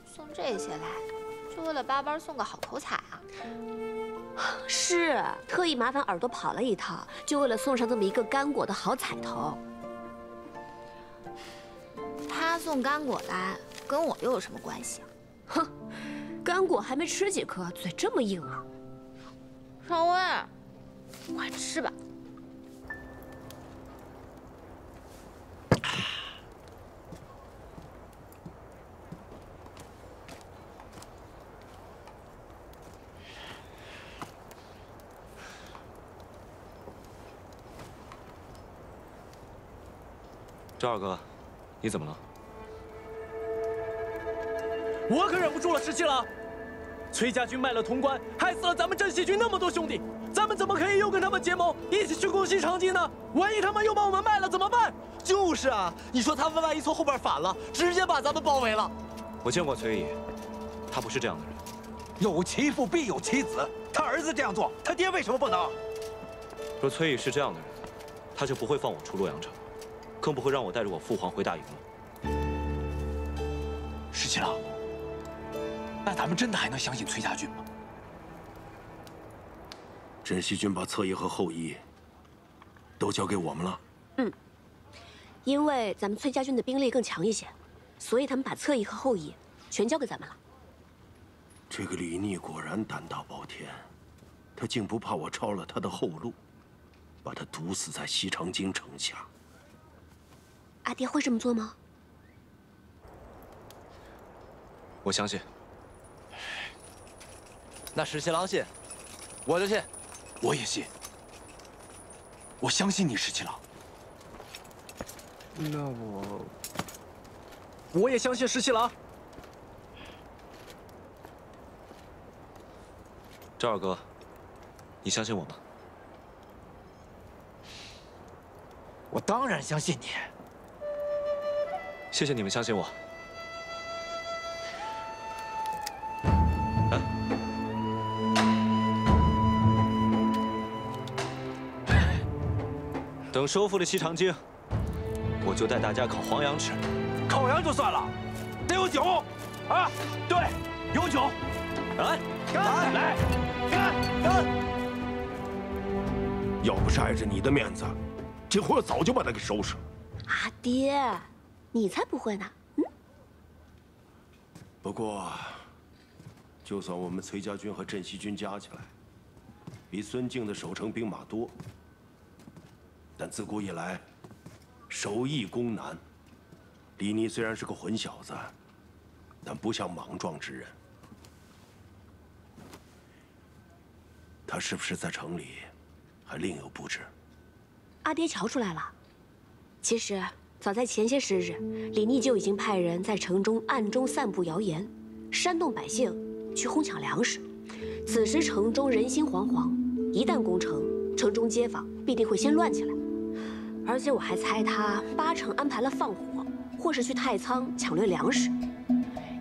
送这些来，就为了巴巴送个好口彩啊？是，特意麻烦耳朵跑了一趟，就为了送上这么一个干果的好彩头。他送干果来，跟我又有什么关系啊？哼，干果还没吃几颗，嘴这么硬啊！少威，快吃吧。赵二哥，你怎么了？我可忍不住了，石七郎！崔家军卖了潼关，害死了咱们镇西军那么多兄弟，咱们怎么可以又跟他们结盟，一起去攻西长津呢？万一他们又把我们卖了怎么办？就是啊，你说他们万一从后边反了，直接把咱们包围了。我见过崔乙，他不是这样的人。有其父必有其子，他儿子这样做，他爹为什么不能？若崔乙是这样的人，他就不会放我出洛阳城，更不会让我带着我父皇回大营了。石七郎，那咱们真的还能相信崔家军吗？镇西军把侧翼和后翼都交给我们了。因为咱们崔家军的兵力更强一些，所以他们把侧翼和后翼全交给咱们了。这个李逆果然胆大包天，他竟不怕我抄了他的后路，把他毒死在西长京城下。阿爹会这么做吗？我相信。那石七郎信，我就信。我也信。我相信你，石七郎。那我也相信石七郎。赵二哥，你相信我吗？我当然相信你。谢谢你们相信我。等收复了西长京，我就带大家烤黄羊吃。烤羊就算了，得有酒啊！对，有酒。来，干！来，干！要不是碍着你的面子，这回我早就把他给收拾了。阿爹，你才不会呢。不过，就算我们崔家军和镇西军加起来，比孙敬的守城兵马多，但自古以来，守易攻难。李逆虽然是个混小子，但不像莽撞之人。他是不是在城里还另有布置？阿爹瞧出来了。其实早在前些时日，李逆就已经派人在城中暗中散布谣言，煽动百姓去哄抢粮食。此时城中人心惶惶，一旦攻城，城中街坊必定会先乱起来。而且我还猜他八成安排了放火，或是去太仓抢掠粮食。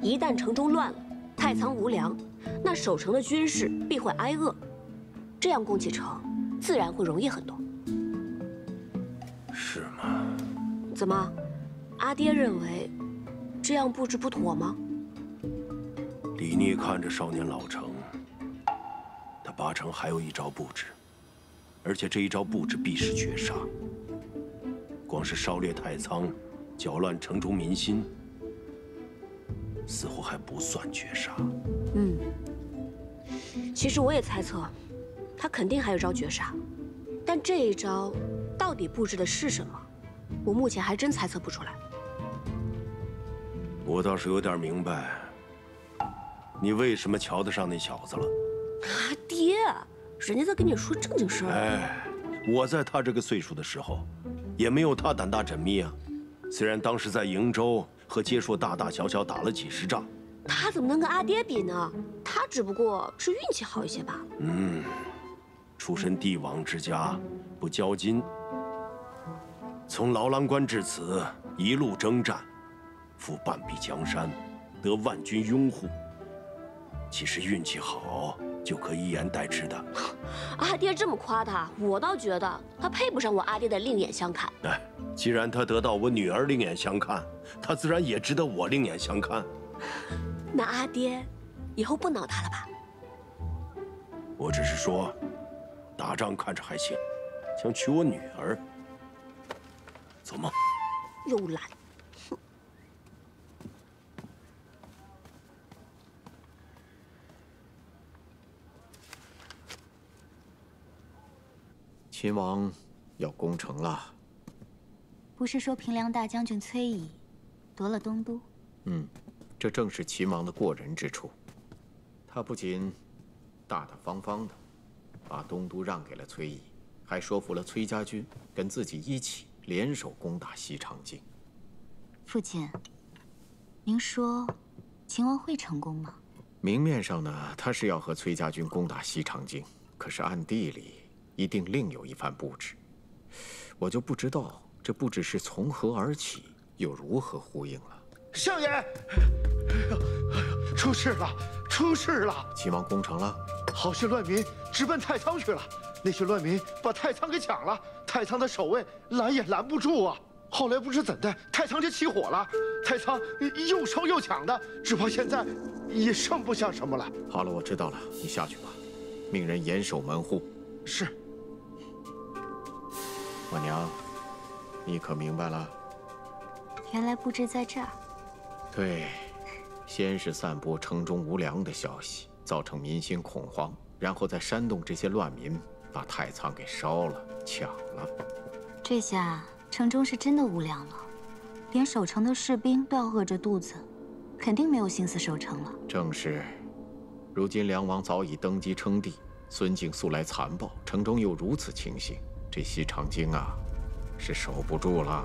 一旦城中乱了，太仓无粮，那守城的军士必会挨饿。这样攻起城，自然会容易很多。是吗？怎么，阿爹认为这样布置不妥吗？李逆看着少年老成，他八成还有一招布置，而且这一招布置必是绝杀。光是烧掠太仓，搅乱城中民心，似乎还不算绝杀。其实我也猜测，他肯定还有招绝杀，但这一招到底布置的是什么，我目前还真猜测不出来。我倒是有点明白，你为什么瞧得上那小子了。阿爹，人家在跟你说正经事儿。哎，我在他这个岁数的时候，也没有他胆大缜密啊。虽然当时在瀛州和接硕大大小小打了几十仗，他怎么能跟阿爹比呢？他只不过是运气好一些吧。出身帝王之家，不骄矜，从劳郎关至此一路征战，负半壁江山，得万军拥护。其实运气好就可以一言代之的。阿爹这么夸他，我倒觉得他配不上我阿爹的另眼相看。哎，既然他得到我女儿另眼相看，他自然也值得我另眼相看。那阿爹以后不挠他了吧？我只是说，打仗看着还行，想娶我女儿，走吗？又懒。秦王要攻城了。不是说平凉大将军崔乙夺了东都？这正是秦王的过人之处。他不仅大大方方的把东都让给了崔乙，还说服了崔家军跟自己一起联手攻打西长京。父亲，您说秦王会成功吗？明面上呢，他是要和崔家军攻打西长京，可是暗地里一定另有一番布置。我就不知道这布置是从何而起，又如何呼应了。相爷，出事了，出事了！秦王攻城了，好些乱民直奔太仓去了。那些乱民把太仓给抢了，太仓的守卫拦也拦不住啊。后来不知怎的，太仓就起火了，太仓又烧又抢的，只怕现在也剩不下什么了。好了，我知道了，你下去吧，命人严守门户。是。我娘，你可明白了？原来布置在这儿。对，先是散播城中无粮的消息，造成民心恐慌，然后再煽动这些乱民，把太仓给烧了、抢了。这下城中是真的无粮了，连守城的士兵都要饿着肚子，肯定没有心思守城了。正是，如今梁王早已登基称帝，孙敬素来残暴，城中又如此情形，这西长京啊，是守不住了。